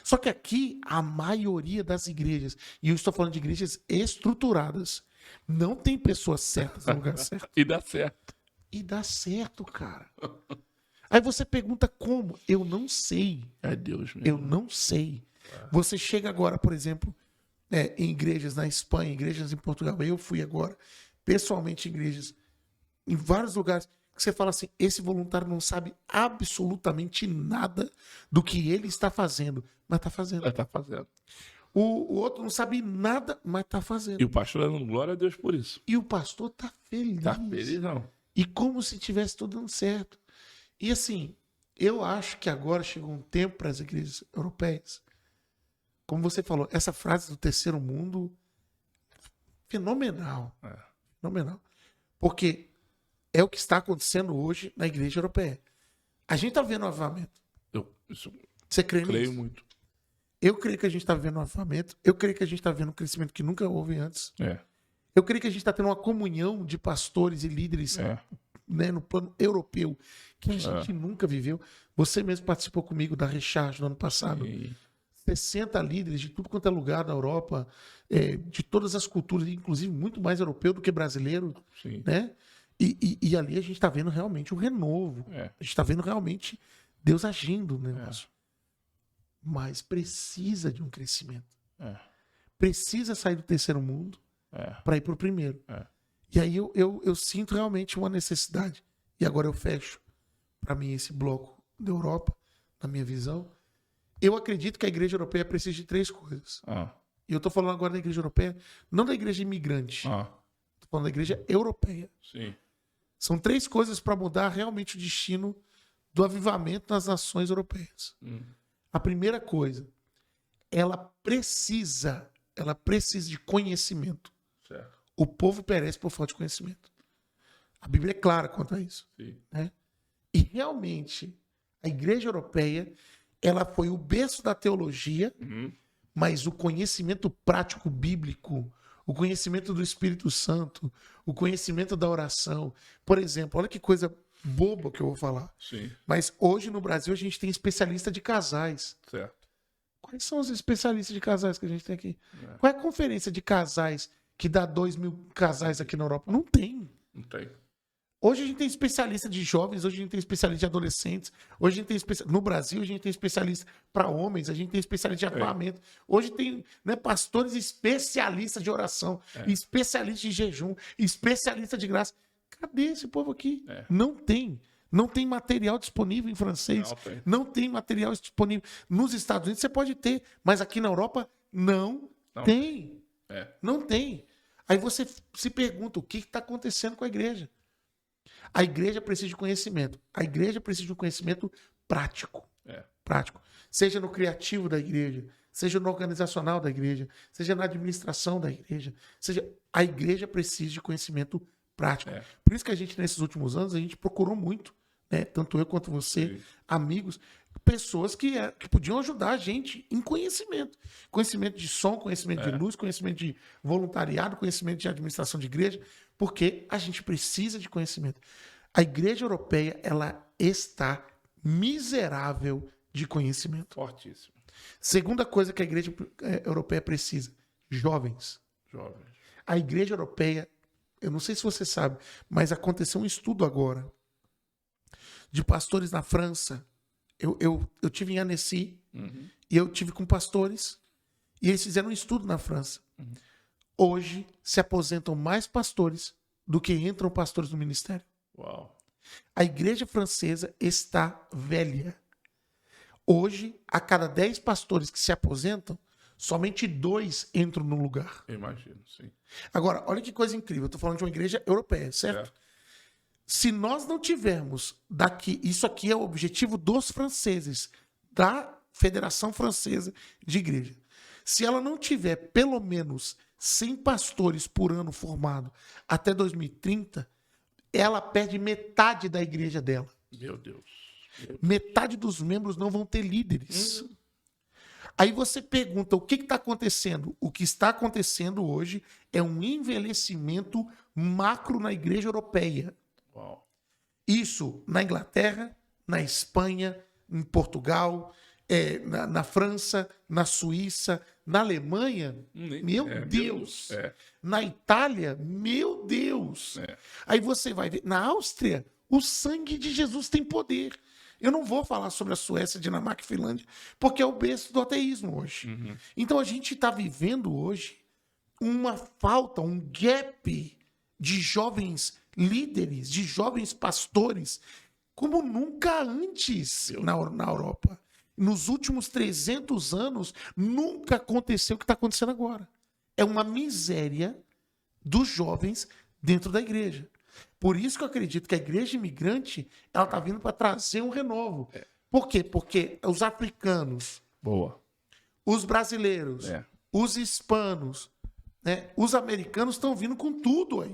Só que aqui, a maioria das igrejas, e eu estou falando de igrejas estruturadas, não tem pessoas certas no lugar certo. E dá certo. E dá certo, cara. Aí você pergunta como? Eu não sei. É Deus mesmo. Eu não sei. Você chega agora, por exemplo, em igrejas na Espanha, igrejas em Portugal. Eu fui agora, pessoalmente, em igrejas em vários lugares, que você fala assim, esse voluntário não sabe absolutamente nada do que ele está fazendo, mas está fazendo. Tá fazendo. O outro não sabe nada, mas está fazendo. E o pastor dando glória a Deus por isso. E o pastor está feliz. Tá feliz, não. E como se tivesse tudo dando certo. E assim, eu acho que agora chegou um tempo para as igrejas europeias. Como você falou, essa frase do terceiro mundo, fenomenal. Fenomenal. Porque é o que está acontecendo hoje na igreja europeia. A gente está vendo um avivamento. Você crê nisso? Creio muito. Eu creio que a gente está vendo um avivamento. Eu creio que a gente está vendo um crescimento que nunca houve antes. É. Eu creio que a gente está tendo uma comunhão de pastores e líderes, né, no plano europeu que a gente nunca viveu. Você mesmo participou comigo da Recharge no ano passado. Sim. 60 líderes de tudo quanto é lugar da Europa, de todas as culturas, inclusive muito mais europeu do que brasileiro. Sim. Né? E ali a gente está vendo realmente um renovo. A gente está vendo realmente Deus agindo no negócio. Mas precisa de um crescimento. Precisa sair do terceiro mundo para ir para o primeiro. E aí eu sinto realmente uma necessidade. E agora eu fecho, para mim, esse bloco da Europa, na minha visão. Eu acredito que a igreja europeia precisa de 3 coisas. E eu estou falando agora da igreja europeia, não da igreja imigrante. Estou falando da igreja europeia. Sim. São 3 coisas para mudar realmente o destino do avivamento nas nações europeias. A primeira coisa, ela precisa de conhecimento. Certo. O povo perece por falta de conhecimento. A Bíblia é clara quanto a isso. Sim. Né? E realmente, a igreja europeia, ela foi o berço da teologia, mas o conhecimento prático bíblico, o conhecimento do Espírito Santo, o conhecimento da oração. Por exemplo, olha que coisa boba que eu vou falar. Sim. Mas hoje no Brasil a gente tem especialista de casais. Certo. Quais são os especialistas de casais que a gente tem aqui? Qual é a conferência de casais que dá 2.000 casais aqui na Europa? Não tem. Não tem. Hoje a gente tem especialista de jovens, hoje a gente tem especialista de adolescentes, hoje a gente tem no Brasil a gente tem especialista para homens, a gente tem especialista de avivamento, hoje tem, né, pastores especialistas de oração, especialistas de jejum, especialistas de graça. Cadê esse povo aqui? Não tem. Não tem material disponível em francês. Não tem material disponível. Nos Estados Unidos você pode ter, mas aqui na Europa não tem. Não tem. Aí você se pergunta, o que está acontecendo com a igreja? A igreja precisa de conhecimento. A igreja precisa de um conhecimento prático. Prático. Seja no criativo da igreja, seja no organizacional da igreja, seja na administração da igreja. A igreja precisa de conhecimento prático. Por isso que a gente, nesses últimos anos, a gente procurou muito, né? Tanto eu quanto você, amigos, pessoas que podiam ajudar a gente em conhecimento. Conhecimento de som, conhecimento de luz, conhecimento de voluntariado, conhecimento de administração de igreja, porque a gente precisa de conhecimento. A igreja europeia, ela está miserável de conhecimento. Fortíssimo. Segunda coisa que a igreja europeia precisa, jovens. A igreja europeia, eu não sei se você sabe, mas aconteceu um estudo agora de pastores na França. Eu tive em Annecy e eu tive com pastores e eles fizeram um estudo na França. Hoje se aposentam mais pastores do que entram pastores no ministério. Uau. A igreja francesa está velha. Hoje, a cada 10 pastores que se aposentam, somente 2 entram no lugar. Eu imagino, sim. Agora, olha que coisa incrível. Eu estou falando de uma igreja europeia, certo? Se nós não tivermos daqui... Isso aqui é o objetivo dos franceses. da Federação Francesa de Igreja. Se ela não tiver pelo menos 100 pastores por ano formados até 2030, ela perde metade da igreja dela. Meu Deus. Metade dos membros não vão ter líderes. Aí você pergunta, o que está acontecendo? O que está acontecendo hoje é um envelhecimento macro na igreja europeia. Uau. Isso na Inglaterra, na Espanha, em Portugal, na França, na Suíça, na Alemanha, meu Deus. Na Itália, meu Deus. Aí você vai ver, na Áustria, o sangue de Jesus tem poder. Eu não vou falar sobre a Suécia, Dinamarca e Finlândia, porque é o berço do ateísmo hoje. Então a gente está vivendo hoje uma falta, um gap de jovens líderes, de jovens pastores, como nunca antes na Europa. Nos últimos 300 anos, nunca aconteceu o que está acontecendo agora. É uma miséria dos jovens dentro da igreja. Por isso que eu acredito que a igreja imigrante ela está vindo para trazer um renovo. Por quê? Porque os africanos, os brasileiros, os hispanos, né, os americanos estão vindo com tudo aí.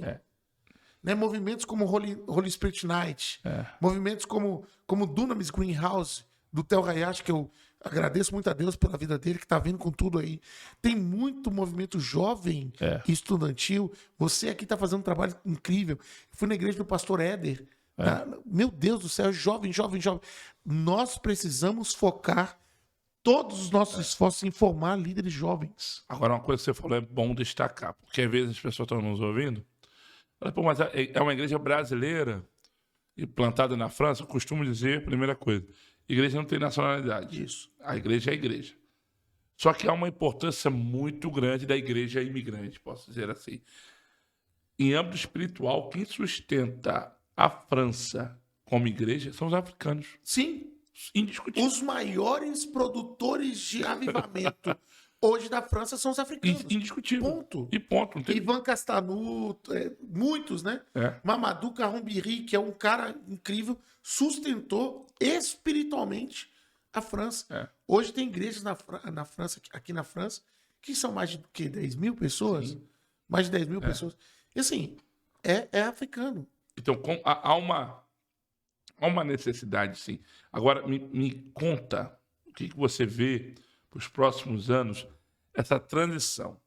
Né, movimentos como Holy Spirit Night, movimentos como Dunamis Greenhouse, do Theo Hayashi, que eu agradeço muito a Deus pela vida dele, que está vindo com tudo aí. Tem muito movimento jovem e estudantil. Você aqui está fazendo um trabalho incrível. Fui na igreja do pastor Éder. Tá? Meu Deus do céu, jovem. Nós precisamos focar todos os nossos esforços em formar líderes jovens. Agora, uma coisa que você falou é bom destacar, porque às vezes as pessoas estão nos ouvindo. Pô, mas é uma igreja brasileira e plantada na França. Eu costumo dizer, primeira coisa, igreja não tem nacionalidade. Isso. A igreja é a igreja. Só que há uma importância muito grande da igreja imigrante, posso dizer assim. Em âmbito espiritual, quem sustenta a França como igreja são os africanos. Sim. Indiscutível. Os maiores produtores de avivamento hoje da França são os africanos. Indiscutível. Ponto. E ponto. Não tem... Ivan Castanu, muitos, né? Mamadou Carombiri, que é um cara incrível, sustentou espiritualmente a França. Hoje tem igrejas na França, aqui na França, que são mais de 10 mil pessoas. Sim. Mais de 10 mil pessoas. E assim, é africano. Então, há uma necessidade, sim. Agora, me conta o que você vê para os próximos anos, essa transição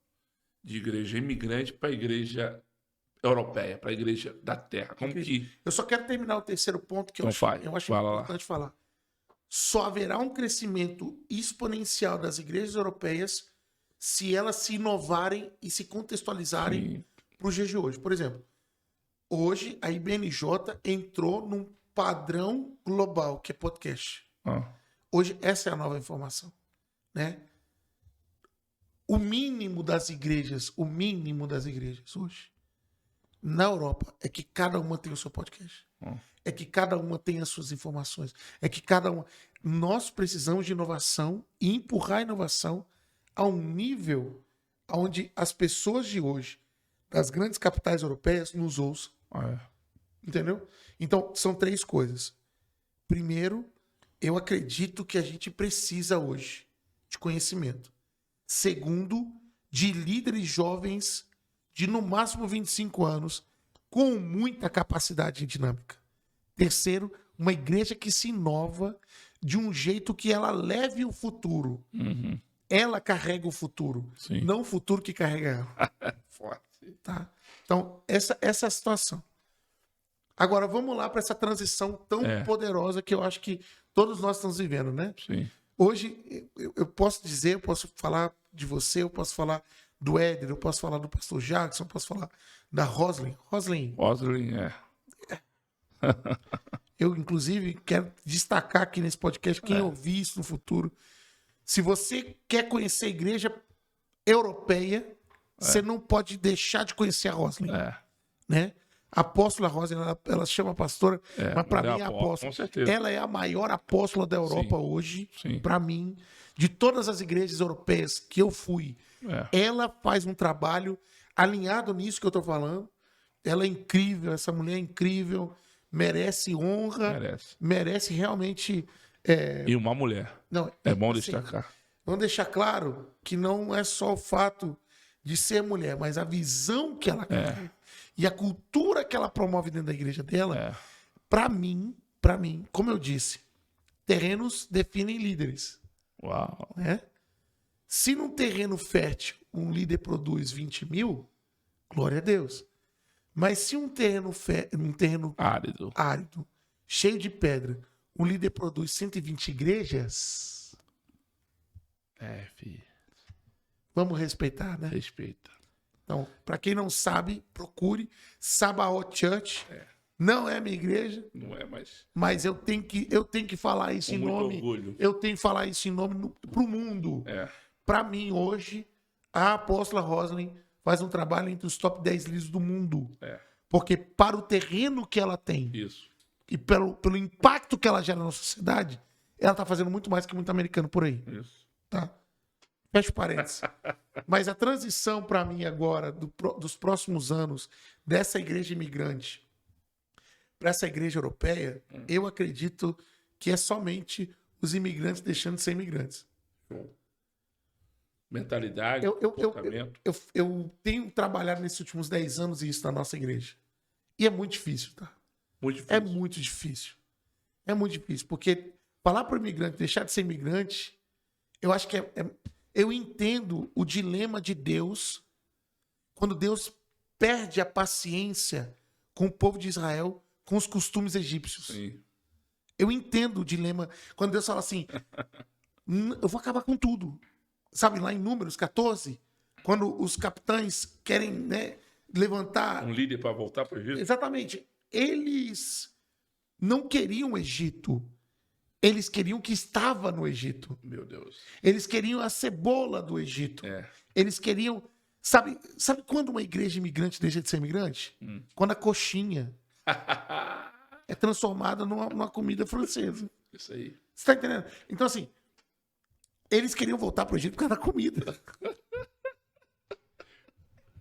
de igreja imigrante para a igreja europeia, para a igreja da terra. Como que... Eu só quero terminar o terceiro ponto que eu acho importante falar. Só haverá um crescimento exponencial das igrejas europeias se elas se inovarem e se contextualizarem para os dias de hoje. Por exemplo, hoje a IBNJ entrou num padrão global, que é podcast. Hoje essa é a nova informação. Né? O mínimo das igrejas hoje na Europa é que cada uma tem o seu podcast. É que cada uma tem as suas informações. É que cada uma... Nós precisamos de inovação e empurrar a inovação a um nível onde as pessoas de hoje, das grandes capitais europeias, nos ouçam. Entendeu? Então, são 3 coisas. Primeiro, eu acredito que a gente precisa hoje de conhecimento. Segundo, de líderes jovens de no máximo 25 anos com muita capacidade dinâmica. Terceiro, uma igreja que se inova de um jeito que ela leve o futuro. Ela carrega o futuro, não o futuro que carrega ela. Forte. Tá? Então, essa é a situação. Agora, vamos lá para essa transição tão poderosa que eu acho que todos nós estamos vivendo, né? Sim. Hoje, eu posso dizer, eu posso falar de você, eu posso falar do Éder, eu posso falar do pastor Jackson, eu posso falar da Roslyn. Roslyn, eu, inclusive, quero destacar aqui nesse podcast, quem ouvir isso no futuro, se você quer conhecer a igreja europeia, você não pode deixar de conhecer a Roslyn. Né? A apóstola Roslyn, ela chama pastora, mas para mim é apóstola. Com certeza. Ela é a maior apóstola da Europa hoje, para mim, de todas as igrejas europeias que eu fui. Ela faz um trabalho alinhado nisso que eu estou falando. Ela é incrível, essa mulher é incrível, merece honra, merece realmente E uma mulher. Não, É bom assim, destacar. vamos deixar claro que não é só o fato de ser mulher, mas a visão que ela quer e a cultura que ela promove dentro da igreja dela, para mim, como eu disse, terrenos definem líderes. Uau. Né? Se num terreno fértil um líder produz 20 mil, glória a Deus. Mas se um terreno árido, cheio de pedra, um líder produz 120 igrejas, Filho. vamos respeitar, né? Respeita. Então, para quem não sabe, procure Sabaoth Church. Não é minha igreja, Não é mais. mas eu tenho que falar isso Com em muito nome. orgulho. Eu tenho que falar isso em nome pro mundo. É. Para mim, hoje, a apóstola Roslyn faz um trabalho entre os top 10 líderes do mundo. Porque para o terreno que ela tem Isso. e pelo impacto que ela gera na sociedade, ela está fazendo muito mais que muito americano por aí. Isso. Tá? Fecha parênteses. Mas a transição para mim agora, dos próximos anos, dessa igreja imigrante para essa igreja europeia, eu acredito que é somente os imigrantes deixando de ser imigrantes. Mentalidade, comportamento. Eu tenho trabalhado nesses últimos 10 anos isso na nossa igreja. E é muito difícil, tá? Muito difícil. É muito difícil. É muito difícil. Porque falar para o imigrante deixar de ser imigrante, eu acho que eu entendo o dilema de Deus quando Deus perde a paciência com o povo de Israel, com os costumes egípcios. Sim. Eu entendo o dilema quando Deus fala assim, eu vou acabar com tudo. Sabe, lá em Números 14, quando os capitães querem, né, levantar... Um líder para voltar para o Egito? Exatamente. Eles não queriam o Egito. Eles queriam o que estava no Egito. Meu Deus. Eles queriam a cebola do Egito. É. Eles queriam... Sabe quando uma igreja imigrante deixa de ser imigrante? Quando a coxinha é transformada numa comida francesa. Isso aí. Você tá entendendo? Então, assim, eles queriam voltar pro Egito por causa da comida.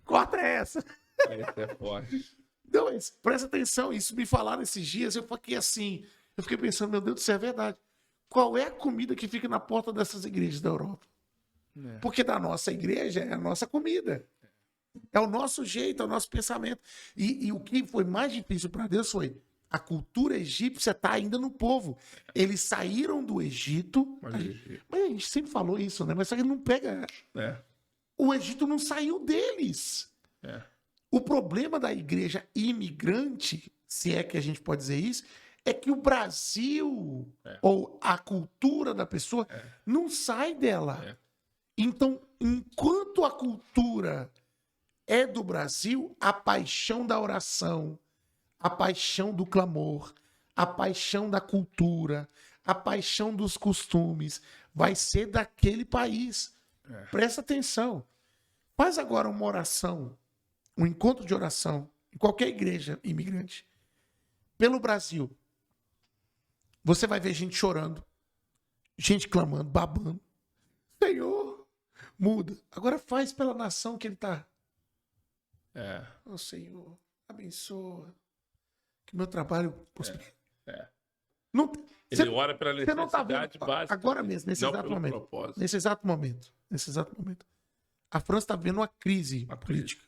Corta essa. Essa é forte. Não, mas presta atenção, isso me falaram esses dias, eu fiquei assim, eu fiquei pensando, meu Deus do céu, é verdade. Qual é a comida que fica na porta dessas igrejas da Europa? Porque da nossa igreja é a nossa comida. É o nosso jeito, é o nosso pensamento. E o que foi mais difícil para Deus foi a cultura egípcia está ainda no povo. Eles saíram do Egito. Mas a gente sempre falou isso, né? Mas só que não pega. O Egito não saiu deles. O problema da igreja imigrante, se é que a gente pode dizer isso, é que o Brasil, ou a cultura da pessoa, não sai dela. Então, enquanto a cultura é do Brasil, a paixão da oração, a paixão do clamor, a paixão da cultura, a paixão dos costumes, vai ser daquele país. Presta atenção. Faz agora uma oração, um encontro de oração, em qualquer igreja imigrante, pelo Brasil. Você vai ver gente chorando, gente clamando, babando. Senhor, muda. Agora faz pela nação que ele está. Oh, Senhor, abençoa. Que meu trabalho... Não, ele ora pela necessidade não tá vendo, básica. Agora mesmo, nesse exato momento. A França está vivendo uma crise política.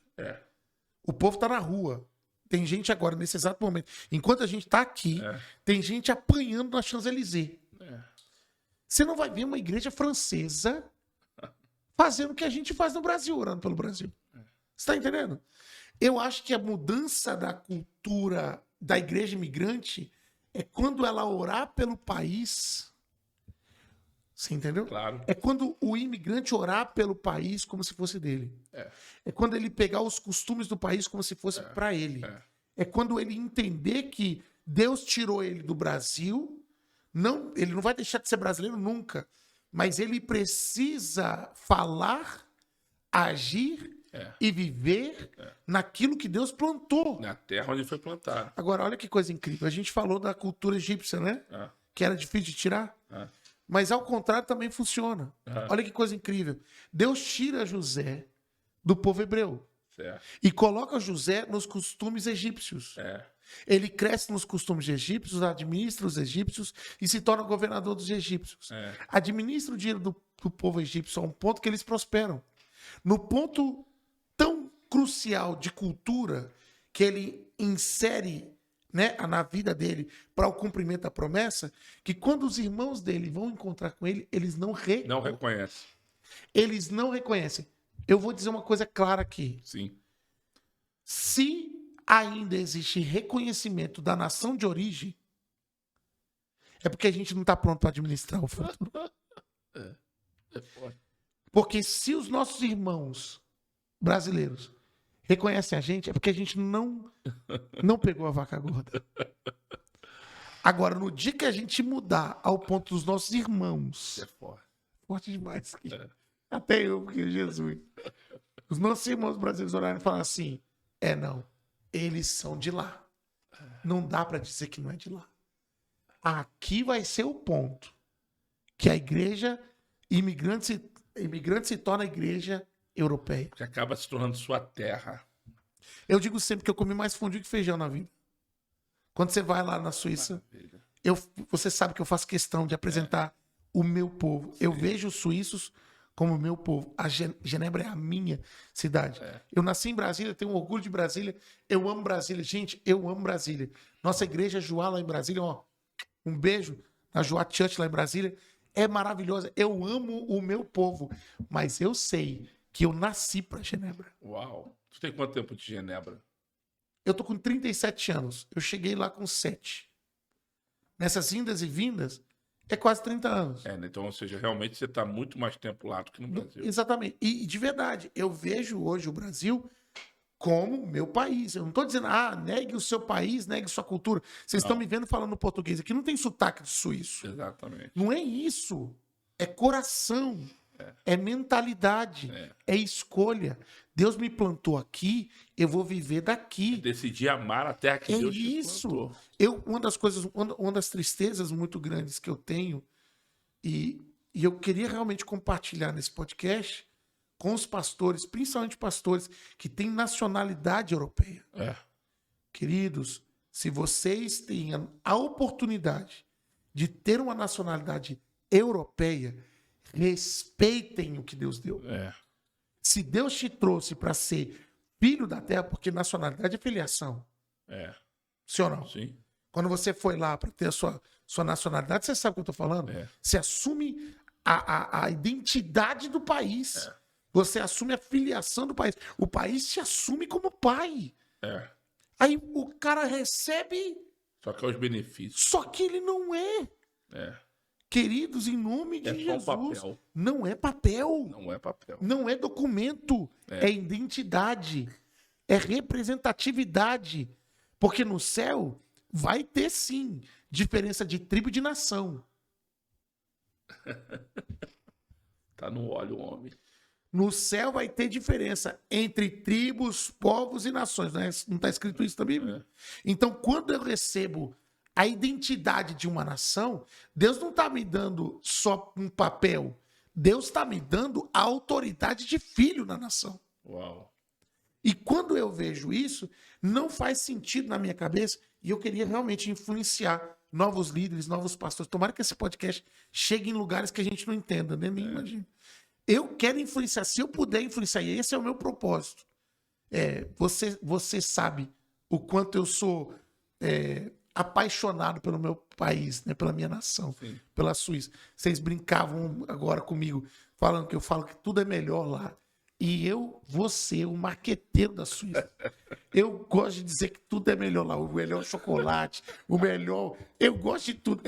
O povo está na rua. Tem gente agora, nesse exato momento. Enquanto a gente está aqui, tem gente apanhando na Champs-Élysées. Você não vai ver uma igreja francesa fazendo o que a gente faz no Brasil, orando pelo Brasil. Você está entendendo? Eu acho que a mudança da cultura da igreja imigrante é quando ela orar pelo país. Você entendeu? Claro. É quando o imigrante orar pelo país como se fosse dele. É quando ele pegar os costumes do país como se fosse para ele. É quando ele entender que Deus tirou ele do Brasil. Não, ele não vai deixar de ser brasileiro nunca. Mas ele precisa falar, agir e viver naquilo que Deus plantou. Na terra onde foi plantado. Agora, olha que coisa incrível. A gente falou da cultura egípcia, né? Que era difícil de tirar. Mas ao contrário também funciona. Olha que coisa incrível. Deus tira José do povo hebreu. E coloca José nos costumes egípcios. Ele cresce nos costumes egípcios, administra os egípcios e se torna governador dos egípcios. Administra o dinheiro do povo egípcio a um ponto que eles prosperam. No ponto tão crucial de cultura que ele insere, né, na vida dele para o cumprimento da promessa, que quando os irmãos dele vão encontrar com ele, eles não reconhecem. Eles não reconhecem. Eu vou dizer uma coisa clara aqui. Sim. Se ainda existe reconhecimento da nação de origem, é porque a gente não está pronto para administrar o futuro. É forte. Porque se os nossos irmãos brasileiros reconhecem a gente, é porque a gente não pegou a vaca gorda. Agora, no dia que a gente mudar ao ponto dos nossos irmãos... É forte. Forte demais. Até eu, porque Jesus. Os nossos irmãos brasileiros olharem e falar assim, não, eles são de lá. Não dá para dizer que não é de lá. Aqui vai ser o ponto que a igreja imigrante se torna a igreja europeia. Que acaba se tornando sua terra. Eu digo sempre que eu comi mais fondue que feijão na vida. Quando você vai lá na Suíça, você sabe que eu faço questão de apresentar o meu povo. Sim. Eu vejo os suíços como o meu povo. A Genebra é a minha cidade. Eu nasci em Brasília, tenho orgulho de Brasília. Eu amo Brasília. Gente, eu amo Brasília. Nossa igreja Joá lá em Brasília, ó, um beijo na Joá Church lá em Brasília. É maravilhosa. Eu amo o meu povo. Mas eu sei que eu nasci para Genebra. Uau. Tu tem quanto tempo de Genebra? Eu tô com 37 anos. Eu cheguei lá com 7. Nessas indas e vindas, é quase 30 anos. Então, ou seja, realmente você está muito mais tempo lá do que no Brasil. Exatamente. E de verdade, eu vejo hoje o Brasil como meu país. Eu não estou dizendo, negue o seu país, negue sua cultura. Vocês estão me vendo falando português aqui, não tem sotaque de suíço. Exatamente. Não é isso. É coração. É mentalidade. É escolha. Deus me plantou aqui, eu vou viver daqui. Decidir amar a terra que Deus te plantou. Uma das tristezas muito grandes que eu tenho, e eu queria realmente compartilhar nesse podcast com os pastores, principalmente pastores que têm nacionalidade europeia. Queridos, se vocês têm a oportunidade de ter uma nacionalidade europeia, respeitem o que Deus deu. Se Deus te trouxe para ser filho da terra, porque nacionalidade é filiação. Sim ou não? Sim. Quando você foi lá para ter a sua nacionalidade, você sabe o que eu estou falando? Você assume a identidade do país. Você assume a filiação do país. O país te assume como pai. Aí o cara recebe... Só que é os benefícios. Só que ele não é. Queridos, em nome de Jesus, papel. Não é papel. Não é papel. Não é documento. É identidade. É representatividade. Porque no céu vai ter, sim, diferença de tribo e de nação. Tá no óleo, homem. No céu vai ter diferença entre tribos, povos e nações. Não está escrito isso na Bíblia? Então, quando eu recebo a identidade de uma nação, Deus não está me dando só um papel. Deus está me dando a autoridade de filho na nação. Uau. E quando eu vejo isso, não faz sentido na minha cabeça, e eu queria realmente influenciar novos líderes, novos pastores. Tomara que esse podcast chegue em lugares que a gente não entenda, né? Nem imagino. Eu quero influenciar, se eu puder influenciar, e esse é o meu propósito. Você sabe o quanto eu sou apaixonado pelo meu país, né? Pela minha nação, pela Suíça. Vocês brincavam agora comigo, falando que eu falo que tudo é melhor lá. E eu vou ser o marqueteiro da Suíça. Eu gosto de dizer que tudo é melhor lá. O melhor chocolate, o melhor... Eu gosto de tudo.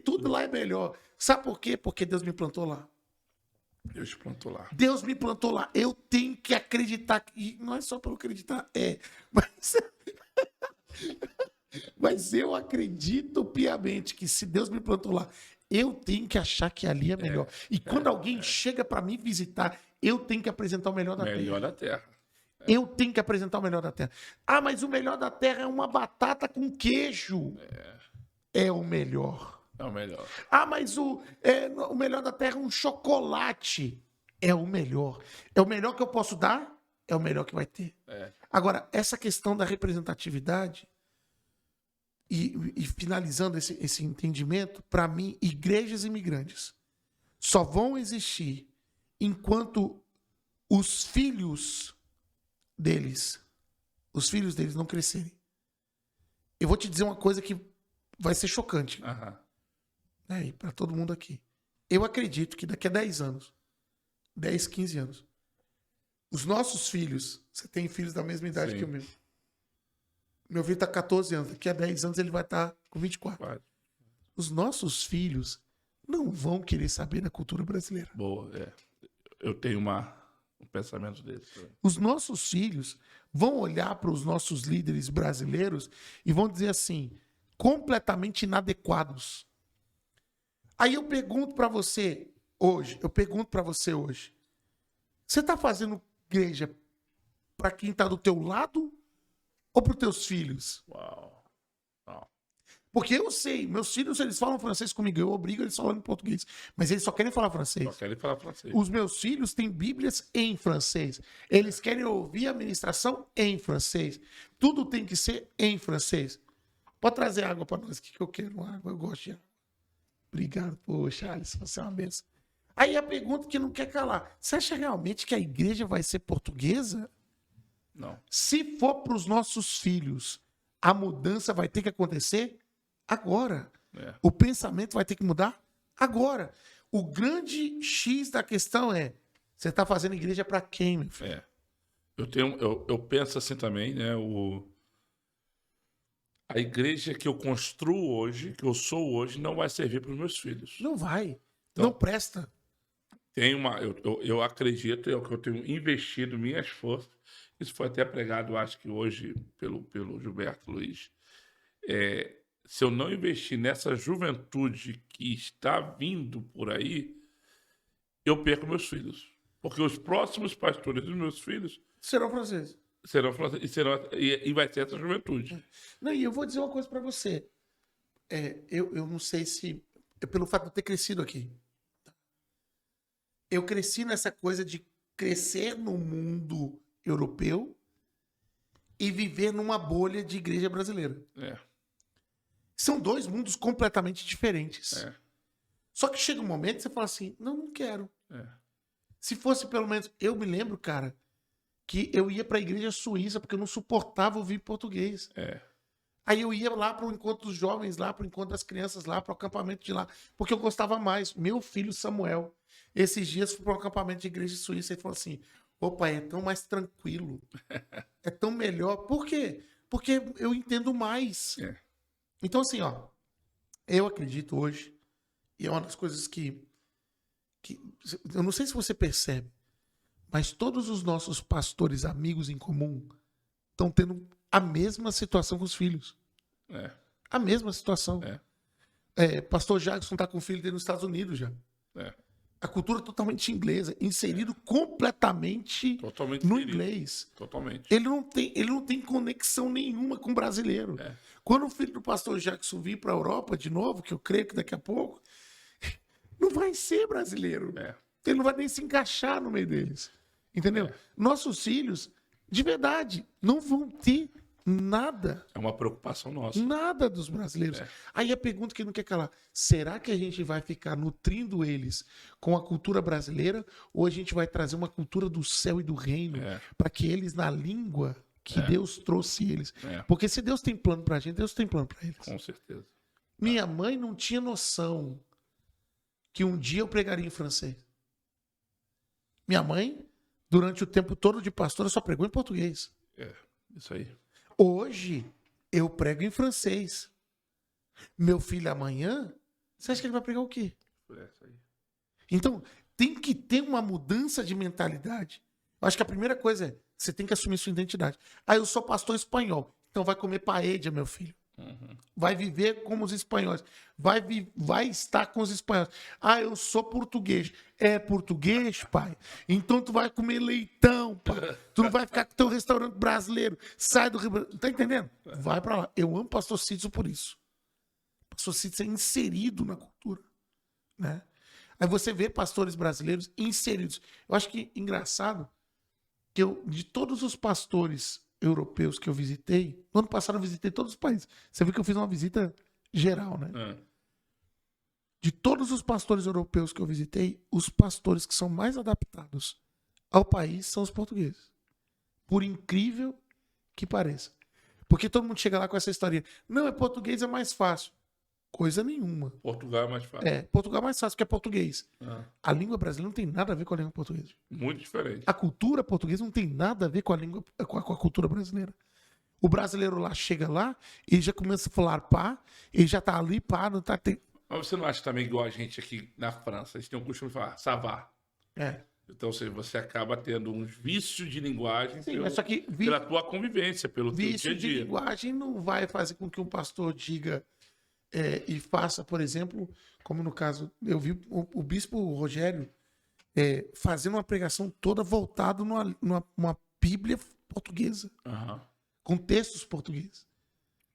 Tudo lá é melhor. Sabe por quê? Porque Deus me plantou lá. Deus te plantou lá. Deus me plantou lá. Eu tenho que acreditar. E não é só pelo acreditar, mas eu acredito piamente que se Deus me plantou lá, eu tenho que achar que ali é melhor. E quando alguém chega para me visitar, eu tenho que apresentar o melhor da terra. Melhor da terra. Eu tenho que apresentar o melhor da terra. Mas o melhor da terra é uma batata com queijo. É o melhor. É o melhor. Mas o melhor da terra é um chocolate. É o melhor. É o melhor que eu posso dar? É o melhor que vai ter. Agora, essa questão da representatividade, e finalizando esse entendimento, para mim, igrejas imigrantes só vão existir enquanto os filhos deles não crescerem. Eu vou te dizer uma coisa que vai ser chocante. E para todo mundo aqui. Eu acredito que daqui a 10 anos, 10, 15 anos, os nossos filhos, você tem filhos da mesma idade que o meu. Meu filho está com 14 anos, daqui a 10 anos ele vai estar com 24. Os nossos filhos não vão querer saber da cultura brasileira. Boa, eu tenho um pensamento desse. Os nossos filhos vão olhar para os nossos líderes brasileiros e vão dizer assim, completamente inadequados. Aí eu pergunto para você hoje, você está fazendo igreja para quem está do teu lado ou para os teus filhos? Uau. Porque eu sei, meus filhos, eles falam francês comigo, eu obrigo eles a falarem português, mas eles só querem falar francês. Os meus filhos têm bíblias em francês. Eles querem ouvir a ministração em francês. Tudo tem que ser em francês. Pode trazer água para nós, que eu quero água, eu gosto de água. Obrigado, poxa, Alisson, você é uma benção. Aí a pergunta que não quer calar, você acha realmente que a igreja vai ser portuguesa? Não. Se for para os nossos filhos, a mudança vai ter que acontecer agora. O pensamento vai ter que mudar agora. O grande X da questão é, você está fazendo igreja para quem, meu filho? Eu penso assim também, né? A igreja que eu construo hoje, que eu sou hoje, não vai servir para os meus filhos. Não vai. Então, não presta. Eu acredito, é o que eu tenho investido minhas forças. Isso foi até pregado, acho que hoje, pelo Gilberto Luiz. Se eu não investir nessa juventude que está vindo por aí, eu perco meus filhos. Porque os próximos pastores dos meus filhos serão franceses. E vai ser essa juventude. Não, e eu vou dizer uma coisa para você. Eu não sei se... pelo fato de eu ter crescido aqui. Eu cresci nessa coisa de crescer no mundo europeu e viver numa bolha de igreja brasileira. São dois mundos completamente diferentes. Só que chega um momento que você fala assim, não quero. Se fosse pelo menos... Eu me lembro, cara, que eu ia para a igreja suíça porque eu não suportava ouvir português. Aí eu ia lá para o encontro dos jovens, lá para o encontro das crianças, lá para o acampamento de lá, porque eu gostava mais. Meu filho Samuel, esses dias foi para um acampamento de igreja suíça e falou assim, opa, é tão mais tranquilo, é tão melhor. Por quê? Porque eu entendo mais. Então assim, eu acredito hoje, e é uma das coisas que eu não sei se você percebe, mas todos os nossos pastores amigos em comum estão tendo a mesma situação com os filhos. A mesma situação. Pastor Jackson está com o filho dele nos Estados Unidos já. A cultura totalmente inglesa, inserido completamente no inglês. Totalmente. Ele não tem conexão nenhuma com o brasileiro. Quando o filho do pastor Jackson vir para a Europa de novo, que eu creio que daqui a pouco, não vai ser brasileiro. Ele não vai nem se encaixar no meio deles. Entendeu? Nossos filhos, de verdade, não vão ter nada. É uma preocupação nossa. Nada dos brasileiros. Aí a pergunta que não quer calar, será que a gente vai ficar nutrindo eles com a cultura brasileira ou a gente vai trazer uma cultura do céu e do reino para que eles, na língua que Deus trouxe eles? Porque se Deus tem plano pra gente, Deus tem plano pra eles. Com certeza. Minha mãe não tinha noção que um dia eu pregaria em francês. Minha mãe, durante o tempo todo de pastora, só pregou em português. Isso aí. Hoje, eu prego em francês. Meu filho amanhã, você acha que ele vai pregar o quê? Isso aí. Então, tem que ter uma mudança de mentalidade. Eu acho que a primeira coisa é, você tem que assumir sua identidade. Eu sou pastor espanhol, então vai comer paella, meu filho. Vai viver como os espanhóis. Vai estar com os espanhóis. Eu sou português. É português, pai? Então tu vai comer leitão, pai. Tu não vai ficar com teu restaurante brasileiro. Sai do Rio. Tá entendendo? Vai pra lá. Eu amo pastor Cício por isso. Pastor Cício é inserido na cultura, né? Aí você vê pastores brasileiros inseridos. Eu acho que engraçado que de todos os pastores europeus que eu visitei, no ano passado eu visitei todos os países. Você viu que eu fiz uma visita geral, né? De todos os pastores europeus que eu visitei, os pastores que são mais adaptados ao país são os portugueses. Por incrível que pareça. Porque todo mundo chega lá com essa historinha. Não, português é mais fácil. Coisa nenhuma. Portugal é mais fácil. Portugal é mais fácil porque é português. A língua brasileira não tem nada a ver com a língua portuguesa. Muito diferente. A cultura portuguesa não tem nada a ver com a cultura brasileira. O brasileiro lá chega lá, ele já começa a falar pá, ele já tá ali, pá, não tá... Mas você não acha também igual a gente aqui na França? A gente tem um costume de falar ça va. Então você acaba tendo uns vícios de linguagem. Sim, mas só que pela tua convivência, pelo teu dia a dia. Vício de linguagem não vai fazer com que um pastor diga e faça, por exemplo, como no caso, eu vi o bispo Rogério fazendo uma pregação toda voltada numa Bíblia portuguesa, com textos portugueses,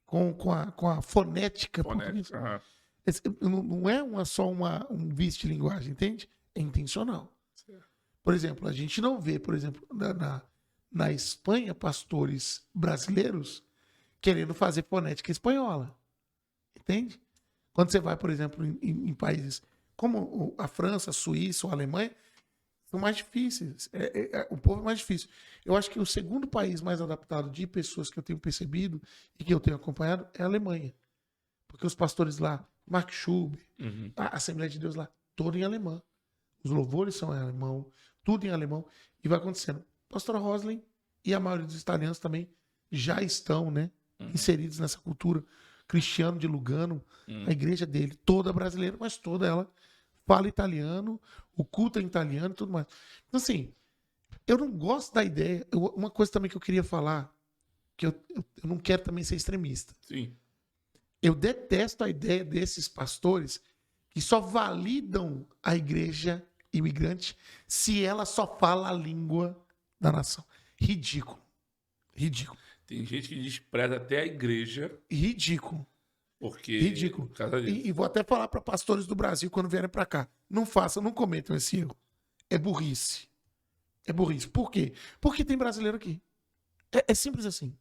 com a fonética portuguesa. Não é só um vício de linguagem, entende? É intencional. Por exemplo, a gente não vê, por exemplo, na Espanha, pastores brasileiros querendo fazer fonética espanhola. Entende? Quando você vai, por exemplo, em países como a França, a Suíça ou a Alemanha, são mais difíceis. O povo é mais difícil. Eu acho que o segundo país mais adaptado de pessoas que eu tenho percebido e que eu tenho acompanhado é a Alemanha. Porque os pastores lá, Mark Schub, a Assembleia de Deus lá, todo em alemão. Os louvores são em alemão, tudo em alemão, e vai acontecendo. Pastor Roslin e a maioria dos italianos também já estão, né, inseridos nessa cultura. Cristiano de Lugano, a igreja dele, toda brasileira, mas toda ela fala italiano, o culto é em italiano e tudo mais. Então, assim, eu não gosto da ideia. Uma coisa também que eu queria falar, que eu não quero também ser extremista. Sim. Eu detesto a ideia desses pastores que só validam a igreja imigrante se ela só fala a língua da nação. Ridículo. Ridículo. Tem gente que despreza até a igreja. Ridículo. Porque... Ridículo. E vou até falar para pastores do Brasil quando vierem para cá. Não façam, não cometam esse erro. É burrice. É burrice. Por quê? Porque tem brasileiro aqui. É simples assim.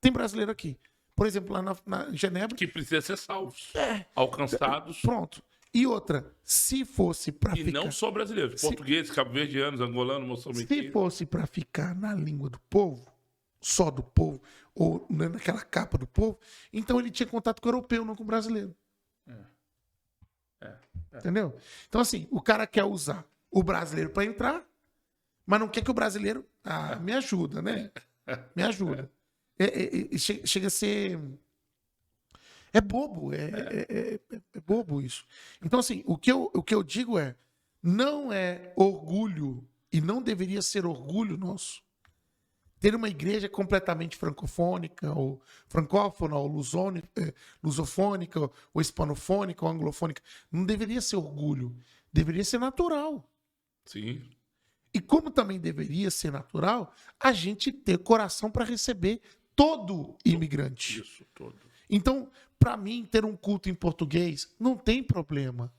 Tem brasileiro aqui. Por exemplo, lá na Genebra... Que precisa ser salvos. Alcançados. Pronto. E outra, se fosse para ficar... E não só brasileiros. Portugueses, cabo-verdianos, angolanos, moçambiquinos. Se fosse para ficar na língua do povo, só do povo, ou naquela capa do povo, então ele tinha contato com o europeu, não com o brasileiro. Entendeu? Então, assim, o cara quer usar o brasileiro para entrar, mas não quer que o brasileiro... me ajuda, né? Me ajuda. Chega a ser... É bobo, é bobo isso. Então, assim, o que eu digo não é orgulho, e não deveria ser orgulho nosso, ter uma igreja completamente francofônica, ou francófona, ou lusofônica, ou hispanofônica, ou anglofônica. Não deveria ser orgulho, deveria ser natural. Sim. E como também deveria ser natural, a gente ter coração para receber todo imigrante. Isso, todo. Então, para mim, ter um culto em português não tem problema.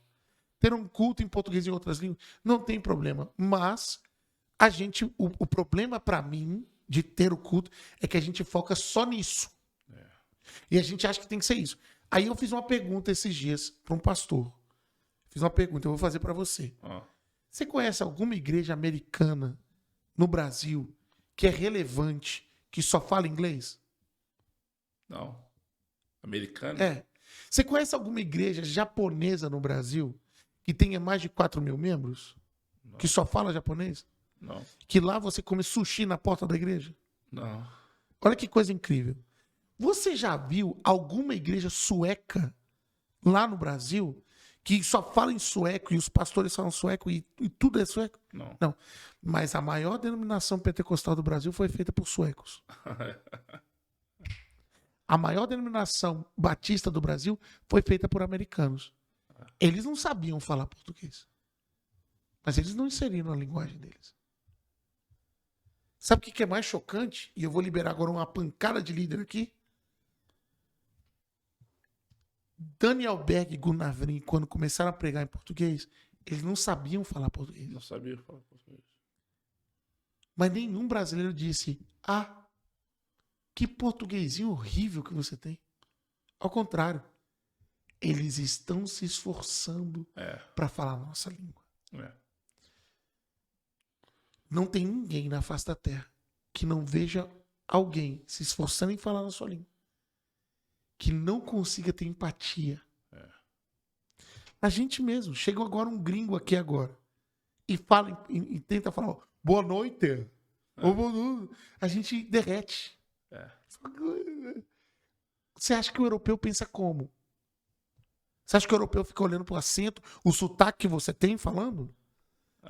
Ter um culto em português e em outras línguas não tem problema. Mas o problema para mim de ter o culto é que a gente foca só nisso. E a gente acha que tem que ser isso. Aí eu fiz uma pergunta esses dias para um pastor. Fiz uma pergunta, eu vou fazer para você. Você conhece alguma igreja americana no Brasil que é relevante, que só fala inglês? Não. Americana? Você conhece alguma igreja japonesa no Brasil que tenha mais de 4 mil membros? Não. Que só fala japonês? Não. Que lá você come sushi na porta da igreja? Não. Olha que coisa incrível. Você já viu alguma igreja sueca lá no Brasil que só fala em sueco e os pastores falam sueco e tudo é sueco? Não. Mas a maior denominação pentecostal do Brasil foi feita por suecos. A maior denominação batista do Brasil foi feita por americanos. Eles não sabiam falar português. Mas eles não inseriram a linguagem deles. Sabe o que é mais chocante? E eu vou liberar agora uma pancada de líder aqui. Daniel Berg e Gunavrin, quando começaram a pregar em português, eles não sabiam falar português. Não sabiam falar português. Mas nenhum brasileiro disse, Que portuguesinho horrível que você tem. Ao contrário, eles estão se esforçando para falar a nossa língua. Não tem ninguém na face da terra que não veja alguém se esforçando em falar na sua língua, que não consiga ter empatia. A gente mesmo. Chega agora um gringo aqui agora e fala e tenta falar boa noite. A gente derrete. Você acha que o europeu pensa como? Você acha que o europeu fica olhando pro acento, o sotaque que você tem falando?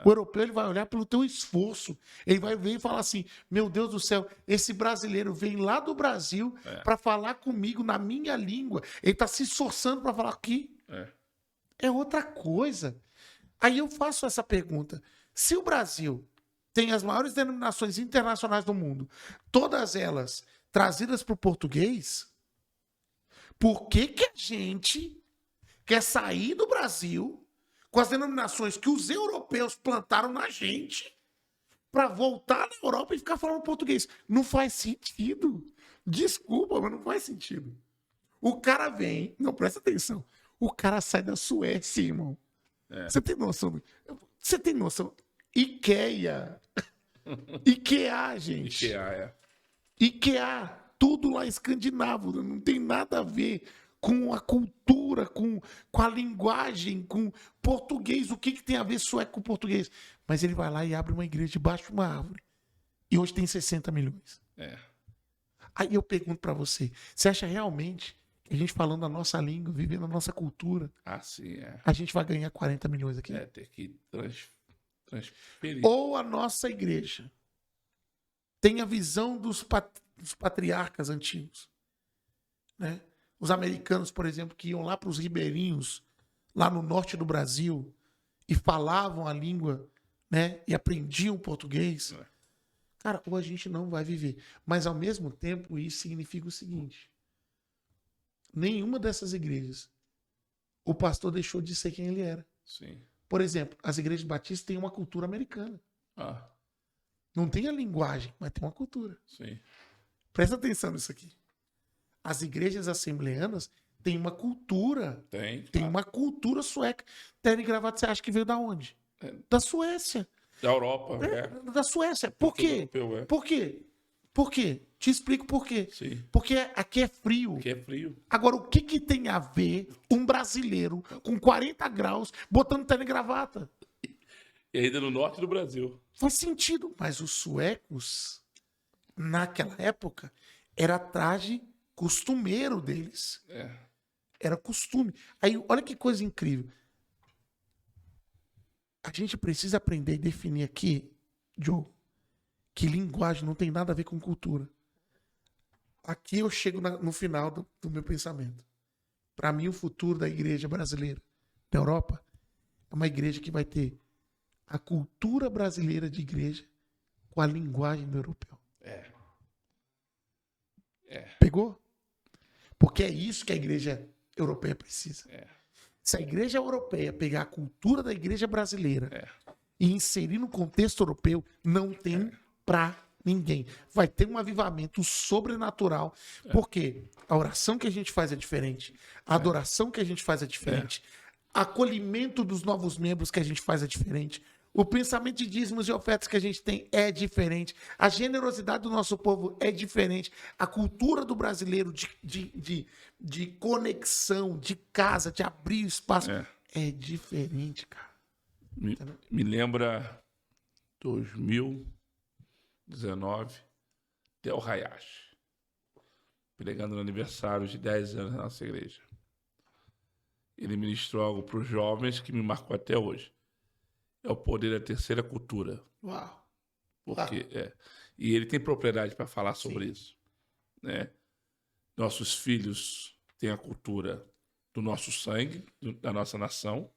O europeu ele vai olhar pelo teu esforço. Ele vai ver e falar assim, meu Deus do céu, esse brasileiro vem lá do Brasil para falar comigo na minha língua. Ele tá se esforçando para falar aqui. É outra coisa. Aí eu faço essa pergunta. Se o Brasil tem as maiores denominações internacionais do mundo, todas elas trazidas para o português, por que a gente quer sair do Brasil com as denominações que os europeus plantaram na gente para voltar na Europa e ficar falando português? Não faz sentido. Desculpa, mas não faz sentido. O cara vem... Não, presta atenção. O cara sai da Suécia, irmão. Você tem noção? Você tem noção? IKEA. IKEA, gente. IKEA. Tudo lá escandinavo. Não tem nada a ver com a cultura, com a linguagem, com português. O que tem a ver sueco com português? Mas ele vai lá e abre uma igreja debaixo de uma árvore. E hoje tem 60 milhões. Aí eu pergunto pra você, você acha realmente que a gente falando a nossa língua, vivendo a nossa cultura, a gente vai ganhar 40 milhões aqui? Ter que transferir. Ou a nossa igreja tem a visão dos patriarcas antigos, né? Os americanos, por exemplo, que iam lá para os ribeirinhos, lá no norte do Brasil, e falavam a língua, né? E aprendiam português. Cara, ou a gente não vai viver. Mas, ao mesmo tempo, isso significa o seguinte. Nenhuma dessas igrejas, o pastor deixou de ser quem ele era. Sim. Por exemplo, as igrejas batistas têm uma cultura americana. Não tem a linguagem, mas tem uma cultura. Sim. Presta atenção nisso aqui. As igrejas assembleanas têm uma cultura. Tem uma cultura sueca. Terno e gravata, você acha que veio da onde? Da Suécia. Da Europa. Da Suécia. Por quê? Europeu, Por quê? Por quê? Te explico por quê. Sim. Porque aqui é frio. Aqui é frio. Agora, o que tem a ver um brasileiro com 40 graus botando terno e gravata? E ainda no norte do Brasil. Faz sentido. Mas os suecos, naquela época, era traje costumeiro deles. Era costume. Aí, olha que coisa incrível. A gente precisa aprender e definir aqui, Joe, que linguagem não tem nada a ver com cultura. Aqui eu chego no final do meu pensamento. Para mim, o futuro da igreja brasileira da Europa é uma igreja que vai ter a cultura brasileira de igreja com a linguagem do europeu. Pegou? Porque é isso que a igreja europeia precisa. Se a igreja europeia pegar a cultura da igreja brasileira e inserir no contexto europeu, não tem pra ninguém. Vai ter um avivamento sobrenatural, porque a oração que a gente faz é diferente, a adoração que a gente faz é diferente, acolhimento dos novos membros que a gente faz é diferente, o pensamento de dízimos e ofertas que a gente tem é diferente, a generosidade do nosso povo é diferente, a cultura do brasileiro de conexão, de casa, de abrir espaço, é diferente, cara. Me lembra 2019, Del Hayashi, pregando no aniversário de 10 anos na nossa igreja. Ele ministrou algo para os jovens que me marcou até hoje. É o poder da terceira cultura. Uau! Porque, e ele tem propriedade para falar sobre isso. Né? Nossos filhos têm a cultura do nosso sangue, da nossa nação,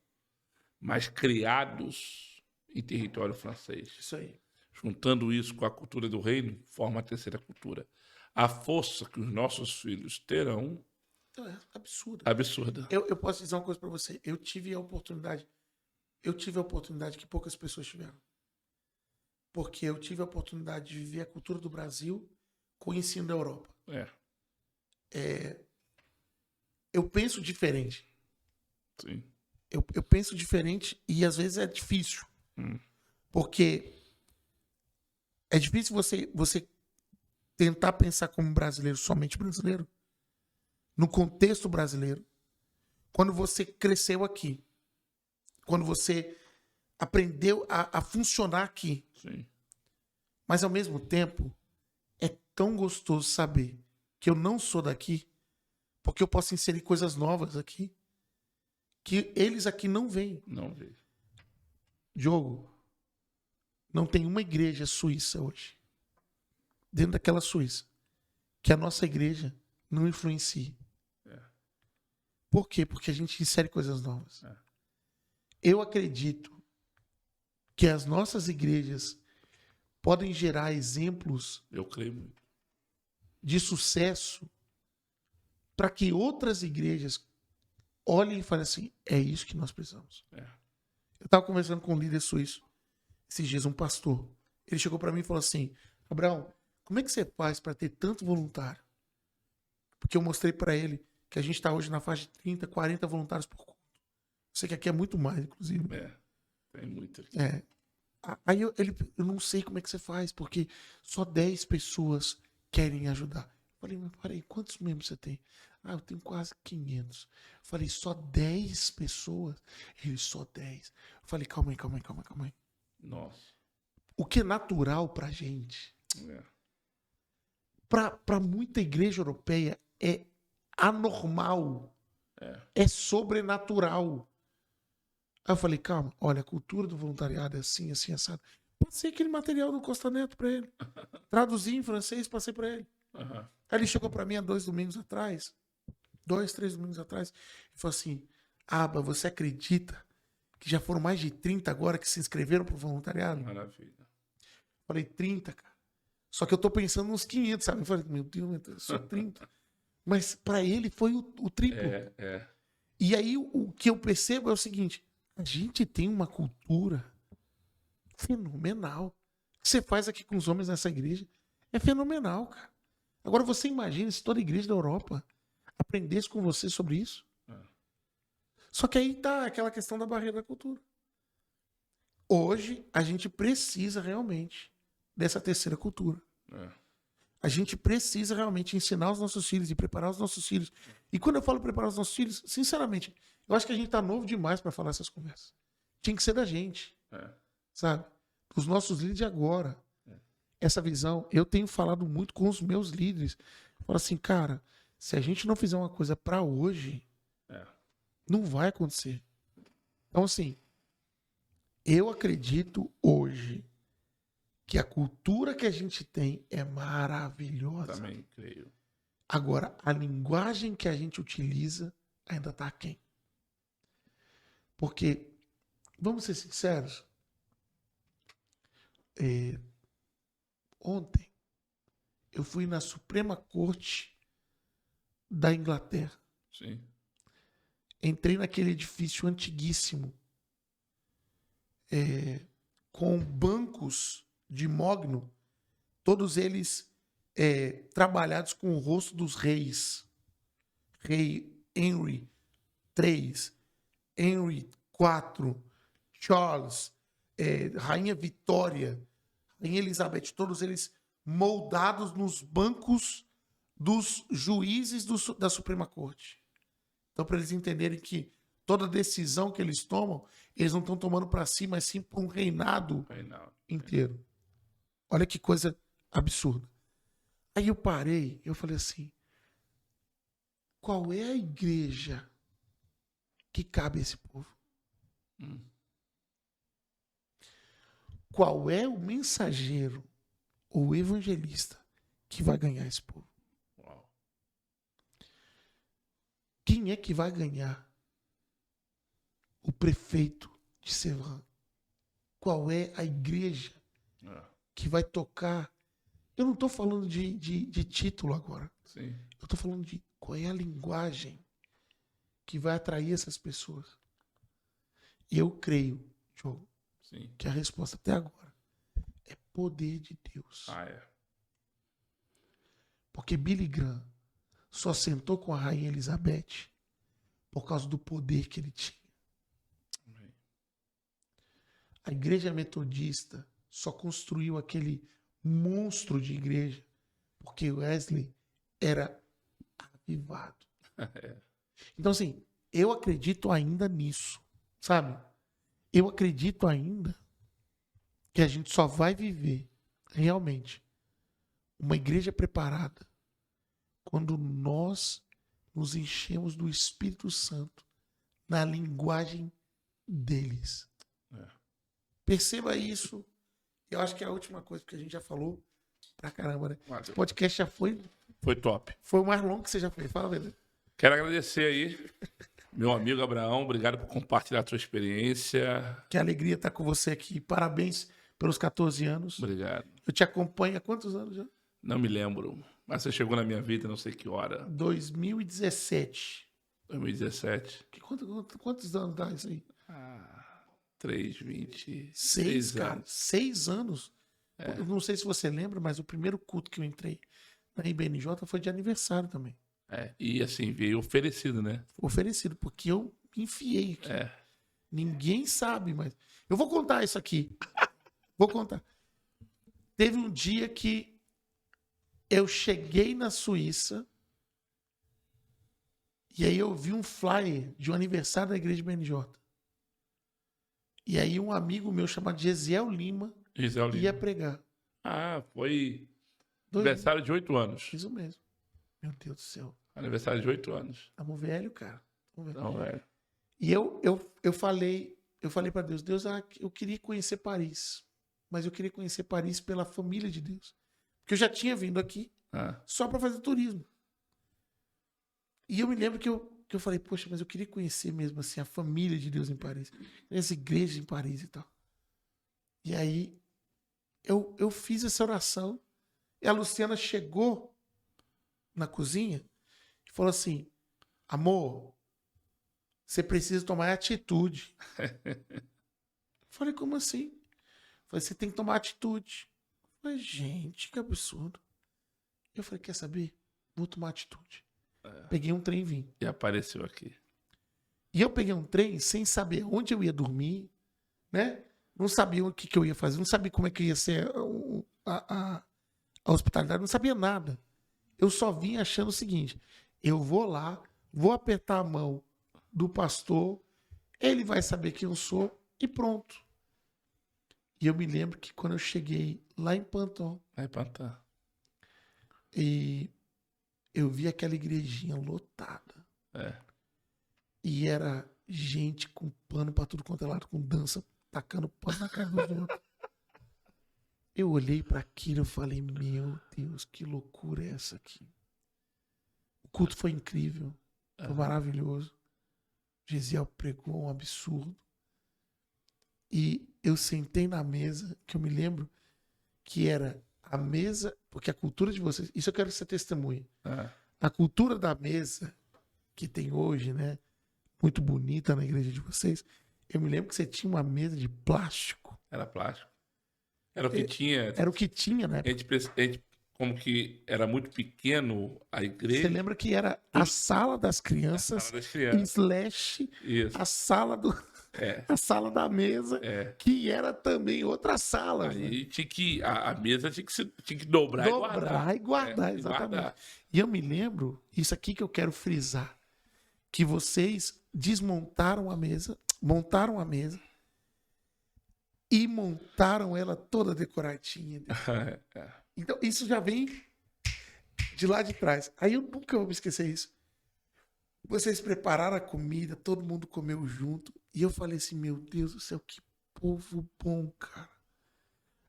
mas criados em território francês. Isso aí. Juntando isso com a cultura do reino, forma a terceira cultura. A força que os nossos filhos terão é absurda. Absurda. Eu posso dizer uma coisa para você. Eu tive a oportunidade que poucas pessoas tiveram. Porque eu tive a oportunidade de viver a cultura do Brasil com o ensino da Europa. É. Eu penso diferente. Sim. Eu penso diferente e às vezes é difícil. Porque é difícil você tentar pensar como brasileiro, somente brasileiro, no contexto brasileiro, quando você cresceu aqui, quando você aprendeu a funcionar aqui. Sim. Mas ao mesmo tempo, é tão gostoso saber que eu não sou daqui, porque eu posso inserir coisas novas aqui, que eles aqui não veem. Não vejo. Diogo, não tem uma igreja suíça hoje, dentro daquela Suíça, que a nossa igreja não influencie. Por quê? Porque a gente insere coisas novas. Eu acredito que as nossas igrejas podem gerar exemplos Eu creio muito. de sucesso para que outras igrejas olhem e falem assim, é isso que nós precisamos. Eu estava conversando com um líder suíço esses dias, um pastor. Ele chegou para mim e falou assim, Abraão, como é que você faz para ter tanto voluntário? Porque eu mostrei para ele que a gente está hoje na faixa de 30, 40 voluntários por culto. Eu sei que aqui é muito mais, inclusive. Tem muito. Aí eu não sei como é que você faz, porque só 10 pessoas querem ajudar. Eu falei, mas peraí, quantos membros você tem? Eu tenho quase 500. Eu falei, só 10 pessoas? Ele, só 10. Eu falei, calma aí. Nossa. O que é natural pra gente, pra muita igreja europeia, é anormal. É sobrenatural. Aí eu falei, calma, olha, a cultura do voluntariado é assim, assim, assado. Passei aquele material do Costa Neto pra ele. Traduzi em francês, passei pra ele. Aí ele chegou pra mim há 2 domingos atrás, 2, 3 domingos atrás, e falou assim, Aba, você acredita que já foram mais de 30 agora que se inscreveram pro voluntariado? Maravilha. Falei, 30, cara. Só que eu tô pensando nos 500, sabe? Eu falei, meu Deus, só 30. Mas pra ele foi o triplo. E aí o que eu percebo é o seguinte, a gente tem uma cultura fenomenal. O que você faz aqui com os homens nessa igreja é fenomenal, cara. Agora você imagina se toda igreja da Europa aprendesse com você sobre isso. Só que aí tá aquela questão da barreira da cultura. Hoje a gente precisa realmente dessa terceira cultura. A gente precisa realmente ensinar os nossos filhos e preparar os nossos filhos. E quando eu falo preparar os nossos filhos, sinceramente, eu acho que a gente tá novo demais para falar essas conversas. Tinha que ser da gente. Sabe? Os nossos líderes de agora. Essa visão, eu tenho falado muito com os meus líderes. Eu falo assim, cara, se a gente não fizer uma coisa para hoje, não vai acontecer. Então, assim, eu acredito hoje que a cultura que a gente tem é maravilhosa. Também creio. Agora, a linguagem que a gente utiliza ainda está aquém. Porque, vamos ser sinceros, ontem eu fui na Suprema Corte da Inglaterra. Sim. Entrei naquele edifício antiguíssimo, com bancos de mogno, todos eles trabalhados com o rosto dos reis. Rei Henry III, Henry IV, Charles, Rainha Vitória, Rainha Elizabeth, todos eles moldados nos bancos dos juízes da Suprema Corte. Então, para eles entenderem que toda decisão que eles tomam, eles não estão tomando para si, mas sim para um reinado inteiro. Olha que coisa absurda. Aí eu parei, eu falei assim, qual é a igreja que cabe a esse povo? Qual é o mensageiro ou o evangelista que vai ganhar esse povo? Quem é que vai ganhar? O prefeito de Sevran. Qual é a igreja que vai tocar? Eu não estou falando de título agora. Sim. Eu estou falando de qual é a linguagem que vai atrair essas pessoas. E eu creio, Diogo, que a resposta até agora é poder de Deus. Porque Billy Graham só sentou com a Rainha Elizabeth por causa do poder que ele tinha. A igreja metodista só construiu aquele monstro de igreja porque Wesley era avivado. Então, assim, eu acredito ainda nisso, sabe? Eu acredito ainda que a gente só vai viver realmente uma igreja preparada quando nós nos enchemos do Espírito Santo na linguagem deles. Perceba isso. Eu acho que é a última coisa, porque a gente já falou pra caramba, né? Esse podcast já foi top. Foi o mais longo que você já fez. Fala, velho. Quero agradecer aí, meu amigo Abraão. Obrigado por compartilhar a sua experiência. Que alegria estar com você aqui. Parabéns pelos 14 anos. Obrigado. Eu te acompanho há quantos anos já? Não me lembro, mas você chegou na minha vida, não sei que hora. 2017. 2017. Quantos anos dá isso aí? 26 cara. anos. 6 anos. Eu não sei se você lembra, mas o primeiro culto que eu entrei na IBNJ foi de aniversário também. E assim, veio oferecido, né? Oferecido, porque eu me enfiei aqui. Ninguém sabe, mas... Eu vou contar isso aqui. Vou contar. Teve um dia que eu cheguei na Suíça e aí eu vi um flyer de um aniversário da igreja BNJ. E aí um amigo meu chamado Gesiel Lima ia pregar. Foi aniversário de 8 anos. Isso mesmo. Meu Deus do céu. Aniversário de 8 anos. Tamo velho, cara. Não, velho. E eu falei para Deus, eu queria conhecer Paris. Mas eu queria conhecer Paris pela família de Deus. Porque eu já tinha vindo aqui só para fazer turismo. E eu me lembro que eu falei, poxa, mas eu queria conhecer mesmo assim a família de Deus em Paris. As igrejas em Paris e tal. E aí eu fiz essa oração. E a Luciana chegou na cozinha e falou assim, amor, você precisa tomar atitude. Eu falei, como assim? Eu falei, você tem que tomar atitude. Eu falei, gente, que absurdo. Eu falei, quer saber? Vou tomar atitude. Peguei um trem e vim. E apareceu aqui. E eu peguei um trem sem saber onde eu ia dormir, né? Não sabia o que eu ia fazer, não sabia como é que ia ser a hospitalidade, não sabia nada. Eu só vim achando o seguinte, eu vou lá, vou apertar a mão do pastor, ele vai saber quem eu sou e pronto. E eu me lembro que quando eu cheguei lá em Panton, e eu vi aquela igrejinha lotada. E era gente com pano pra tudo quanto é lado, com dança, tacando pano na cara dos outros. Eu olhei para aquilo e falei, meu Deus, que loucura é essa aqui? O culto foi incrível, foi maravilhoso. Gesiel pregou um absurdo. E eu sentei na mesa, que eu me lembro que era a mesa, porque a cultura de vocês, isso eu quero que você testemunhe. A cultura da mesa que tem hoje, né, muito bonita na igreja de vocês, eu me lembro que você tinha uma mesa de plástico. Era plástico. Era o que tinha. Era o que tinha, né? A gente, como que era muito pequeno a igreja. Você lembra que era a sala das crianças, A sala das crianças. slash Isso. a sala do... a sala da mesa, que era também outra sala. Aí tinha que, a mesa tinha que dobrar e guardar. Exatamente. Guardar. E eu me lembro, isso aqui que eu quero frisar, que vocês desmontaram a mesa, montaram a mesa e montaram ela toda decoradinha. Então, isso já vem de lá de trás. Aí eu nunca vou me esquecer isso. Vocês prepararam a comida, todo mundo comeu junto. E eu falei assim, meu Deus do céu, que povo bom, cara.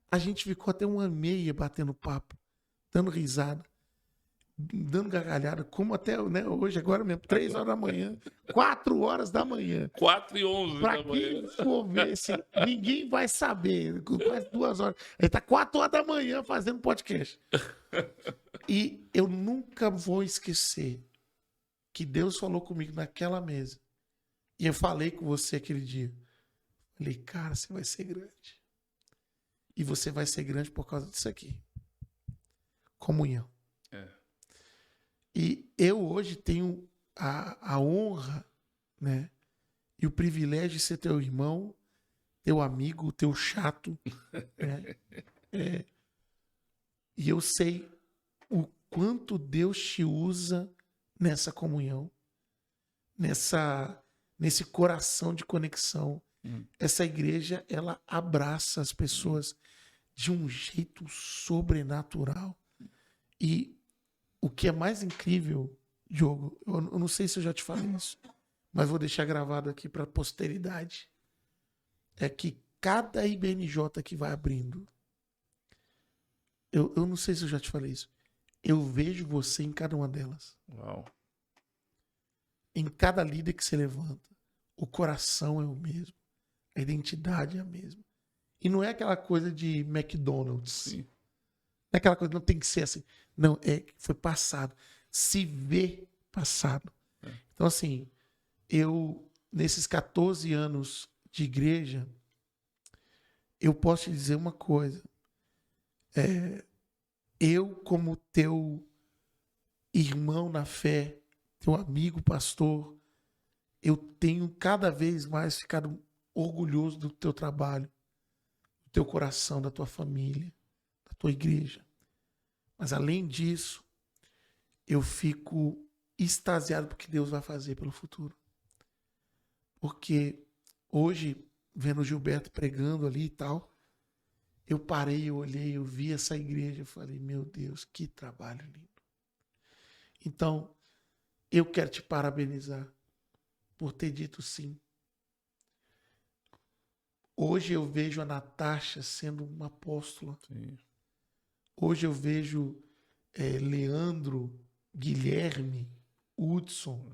A gente ficou até 1h30 batendo papo, dando risada, dando gargalhada, como até, né, hoje, agora mesmo, 3 horas da manhã, 4 horas da manhã. 4h11 da manhã. Pra quem for ver, ninguém vai saber. Quase 2 horas. Ele tá 4 horas da manhã fazendo podcast. E eu nunca vou esquecer que Deus falou comigo naquela mesa. E eu falei com você aquele dia. Falei, cara, você vai ser grande. E você vai ser grande por causa disso aqui. Comunhão. E eu hoje tenho a honra, né? E o privilégio de ser teu irmão, teu amigo, teu chato, né? E eu sei o quanto Deus te usa nessa comunhão, nesse coração de conexão. Essa igreja, ela abraça as pessoas de um jeito sobrenatural. E o que é mais incrível, Diogo, eu não sei se eu já te falei isso, mas vou deixar gravado aqui para a posteridade, é que cada IBNJ que vai abrindo, eu não sei se eu já te falei isso, eu vejo você em cada uma delas. Uau. Em cada líder que você levanta, o coração é o mesmo, a identidade é a mesma. E não é aquela coisa de McDonald's. Sim. Não é aquela coisa, não tem que ser assim. Não, foi passado. Se vê passado. Então, assim, eu, nesses 14 anos de igreja, eu posso te dizer uma coisa. Eu, como teu irmão na fé, teu amigo pastor, eu tenho cada vez mais ficado orgulhoso do teu trabalho, do teu coração, da tua família, da tua igreja. Mas além disso, eu fico extasiado porque Deus vai fazer pelo futuro. Porque hoje, vendo o Gilberto pregando ali e tal, eu parei, eu olhei, eu vi essa igreja, eu falei, meu Deus, que trabalho lindo. Então, eu quero te parabenizar por ter dito sim. Hoje eu vejo a Natasha sendo uma apóstola. Sim. Hoje eu vejo Leandro, Guilherme, Hudson,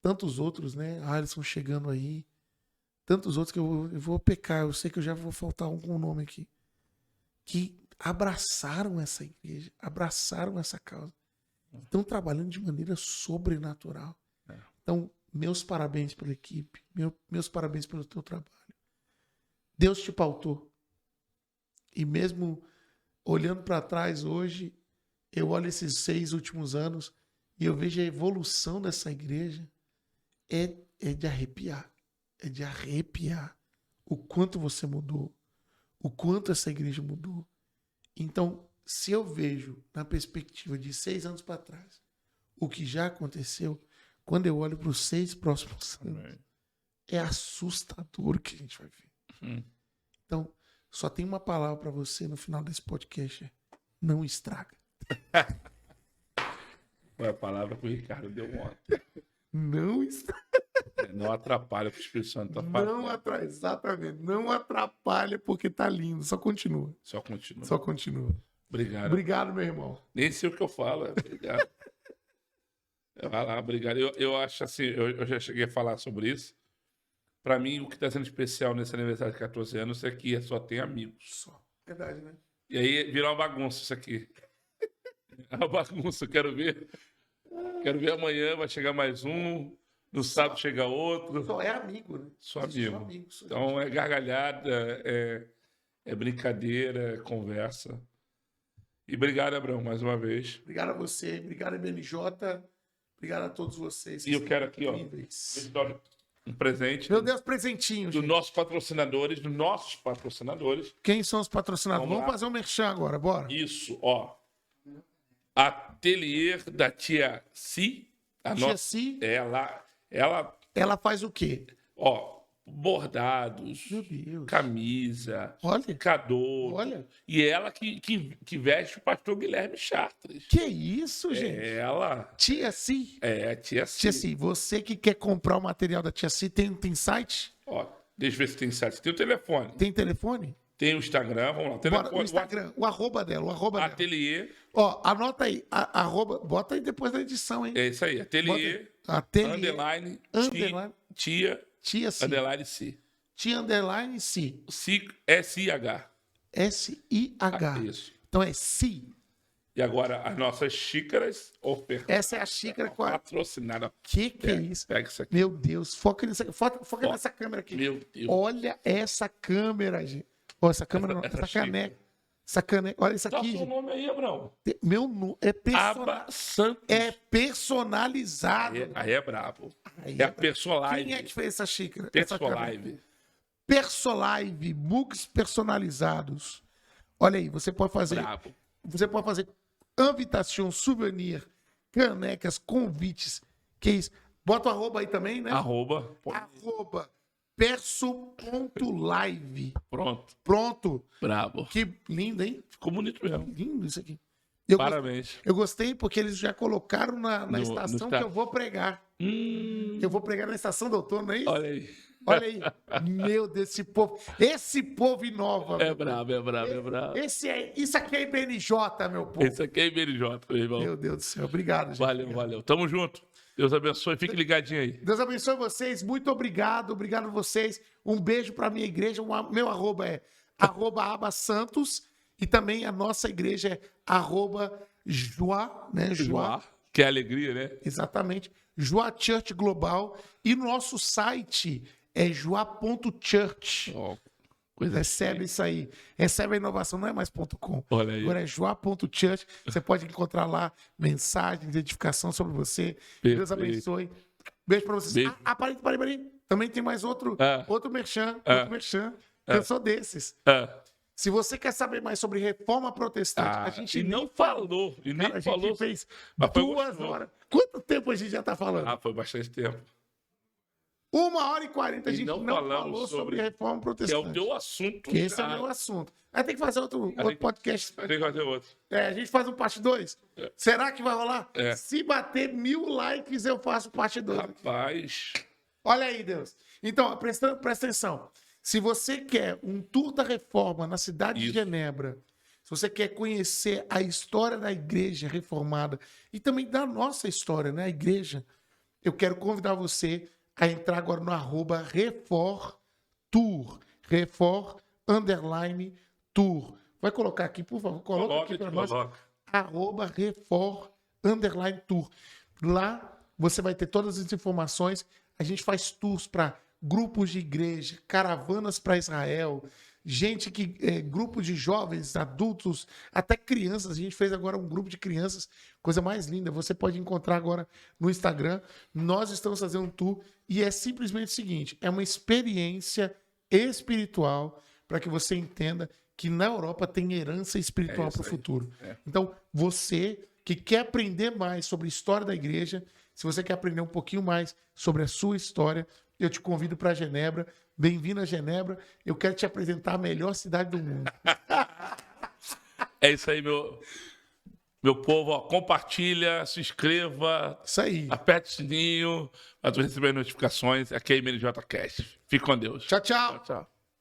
tantos outros, né? Alisson chegando aí. Tantos outros que eu vou pecar. Eu sei que eu já vou faltar um com o nome aqui. Que abraçaram essa igreja, abraçaram essa causa. Estão trabalhando de maneira sobrenatural. Então, meus parabéns pela equipe. Meus parabéns pelo teu trabalho. Deus te pautou. E mesmo olhando para trás hoje, eu olho esses 6 últimos anos e eu vejo a evolução dessa igreja. É de arrepiar. É de arrepiar o quanto você mudou. O quanto essa igreja mudou. Então, se eu vejo na perspectiva de 6 anos para trás o que já aconteceu, quando eu olho para os 6 próximos anos, é assustador o que a gente vai ver. Então, só tem uma palavra para você no final desse podcast: não estraga. Foi a palavra que o Ricardo deu ontem. Não estraga. Não atrapalha, porque o Espírito Santo tá Não atrapalha, exatamente. Não atrapalha porque tá lindo. Só continua. Só continua. Só continua. Obrigado. Obrigado, meu irmão. Nem sei o que eu falo. Obrigado. Vai lá, obrigado. Eu acho assim, eu já cheguei a falar sobre isso. Para mim, o que está sendo especial nesse aniversário de 14 anos é que só tem amigos. Só. Verdade, né? E aí virou uma bagunça isso aqui. É uma bagunça, eu quero ver. Quero ver amanhã, vai chegar mais um. No sábado chega outro. Só é amigo, né? Só amigo. Então é gargalhada, é brincadeira, é conversa. E obrigado, Abraão, mais uma vez. Obrigado a você, obrigado a BNJ, obrigado a todos vocês. E eu quero aqui, ó, um presente. Meu Deus, presentinho, dos nossos patrocinadores. Quem são os patrocinadores? Vamos lá. fazer um merchan agora, bora. Isso, ó. Atelier da Tia Si. Tia Si? Ela faz o quê? Ó, bordados, Meu Deus. camisa, Olha. cadeado. Olha. E ela que veste o pastor Guilherme Chartres. Que isso, gente? Ela. Tia Si? Tia Si. Tia Si, você que quer comprar o material da Tia Si, tem site? Ó, deixa eu ver se tem site. Tem o telefone. Tem telefone? Tem o Instagram, vamos lá. Bora, o Instagram, o arroba dela, Atelier. Ó, anota aí, arroba, bota aí depois da edição, hein? É isso aí, Atelier. Underline. Tia. Si. Underline Si. Tia underline Si. S-I-H. S-I-H. Isso. Então é Si. E agora as nossas xícaras ofertadas. Essa é a xícara com a... patrocinada. Que é isso? Pega isso aqui. Meu Deus, foca nessa câmera aqui. Meu Deus. Olha essa câmera, gente. Ó, essa câmera não, essa caneca. Essa caneca, olha isso Dá o aqui. seu Gente. nome aí, Abraão. Meu nome é, Aba Santos. é personalizado. Aí é brabo. Aí É a é brabo. Persolive. Quem é que fez essa xícara? Essa caneca? Persolive. Persolive, mugs personalizados. Olha aí, você pode fazer. Brabo. Você pode fazer invitation, souvenir, canecas, convites. Que isso? Bota o arroba aí também, né? Arroba. Arroba perso.live. Pronto. Pronto. Brabo. Que lindo, hein? Ficou bonito mesmo. Lindo isso aqui. Parabéns. Eu gostei porque eles já colocaram na estação que eu vou pregar. Eu vou pregar na estação do outono, não é isso? Olha aí. Olha aí. Meu Deus, esse povo inova. É brabo, é brabo, é brabo. Isso aqui é IBNJ, meu povo. Esse aqui é IBNJ, meu irmão. Meu Deus do céu. Obrigado, gente. Valeu, valeu. Tamo junto. Deus abençoe. Fique ligadinho aí. Deus abençoe vocês. Muito obrigado. Obrigado a vocês. Um beijo para minha igreja. Meu arroba é @abasantos. E também a nossa igreja é @Joá, né? Joá, que é alegria, né? Exatamente. Joá Church Global. E no nosso site é joá.church. Oh, coisa Recebe isso aí. Recebe a inovação, não é mais .com. Olha aí. Agora é joá.church. Você pode encontrar lá mensagem, identificação sobre você. Deus abençoe. Beijo pra vocês. Beijo. Peraí. Também tem mais outro merchan. Outro merchan. Eu sou desses. Se você quer saber mais sobre reforma protestante, a gente não falou. E nem Cara, a falou. gente fez Mas foi 2 gostoso. horas. Quanto tempo a gente já tá falando? Foi bastante tempo. 1h40 a E gente não não falamos falou sobre sobre- reforma Que é protestante. o teu assunto. Que esse é o meu assunto. Aí tem que fazer outro podcast. Vai ter que fazer outro. A gente faz um parte 2. Será que vai rolar? É. Se bater 1000 likes, eu faço parte 2. Rapaz. Olha aí, Deus. Então, presta atenção. Se você quer um tour da reforma na cidade de Isso. Genebra, se você quer conhecer a história da igreja reformada e também da nossa história, né? A igreja, eu quero convidar você a entrar agora no @ReforTour. Refor_Tour. Vai colocar aqui, por favor. Coloca aqui para nós. @Refor_Tour. Lá você vai ter todas as informações. A gente faz tours para grupos de igreja, caravanas para Israel, grupo de jovens, adultos, até crianças. A gente fez agora um grupo de crianças, coisa mais linda. Você pode encontrar agora no Instagram. Nós estamos fazendo um tour e é simplesmente o seguinte: é uma experiência espiritual para que você entenda que na Europa tem herança espiritual para o futuro. Então, você que quer aprender mais sobre a história da igreja, se você quer aprender um pouquinho mais sobre a sua história, eu te convido para Genebra. Bem-vindo a Genebra. Eu quero te apresentar a melhor cidade do mundo. É isso aí, meu povo. Ó, compartilha, se inscreva, Isso aí. aperte o sininho para tu receber notificações. Aqui é IBNJ Cast. Fique com Deus. Tchau, tchau. Tchau.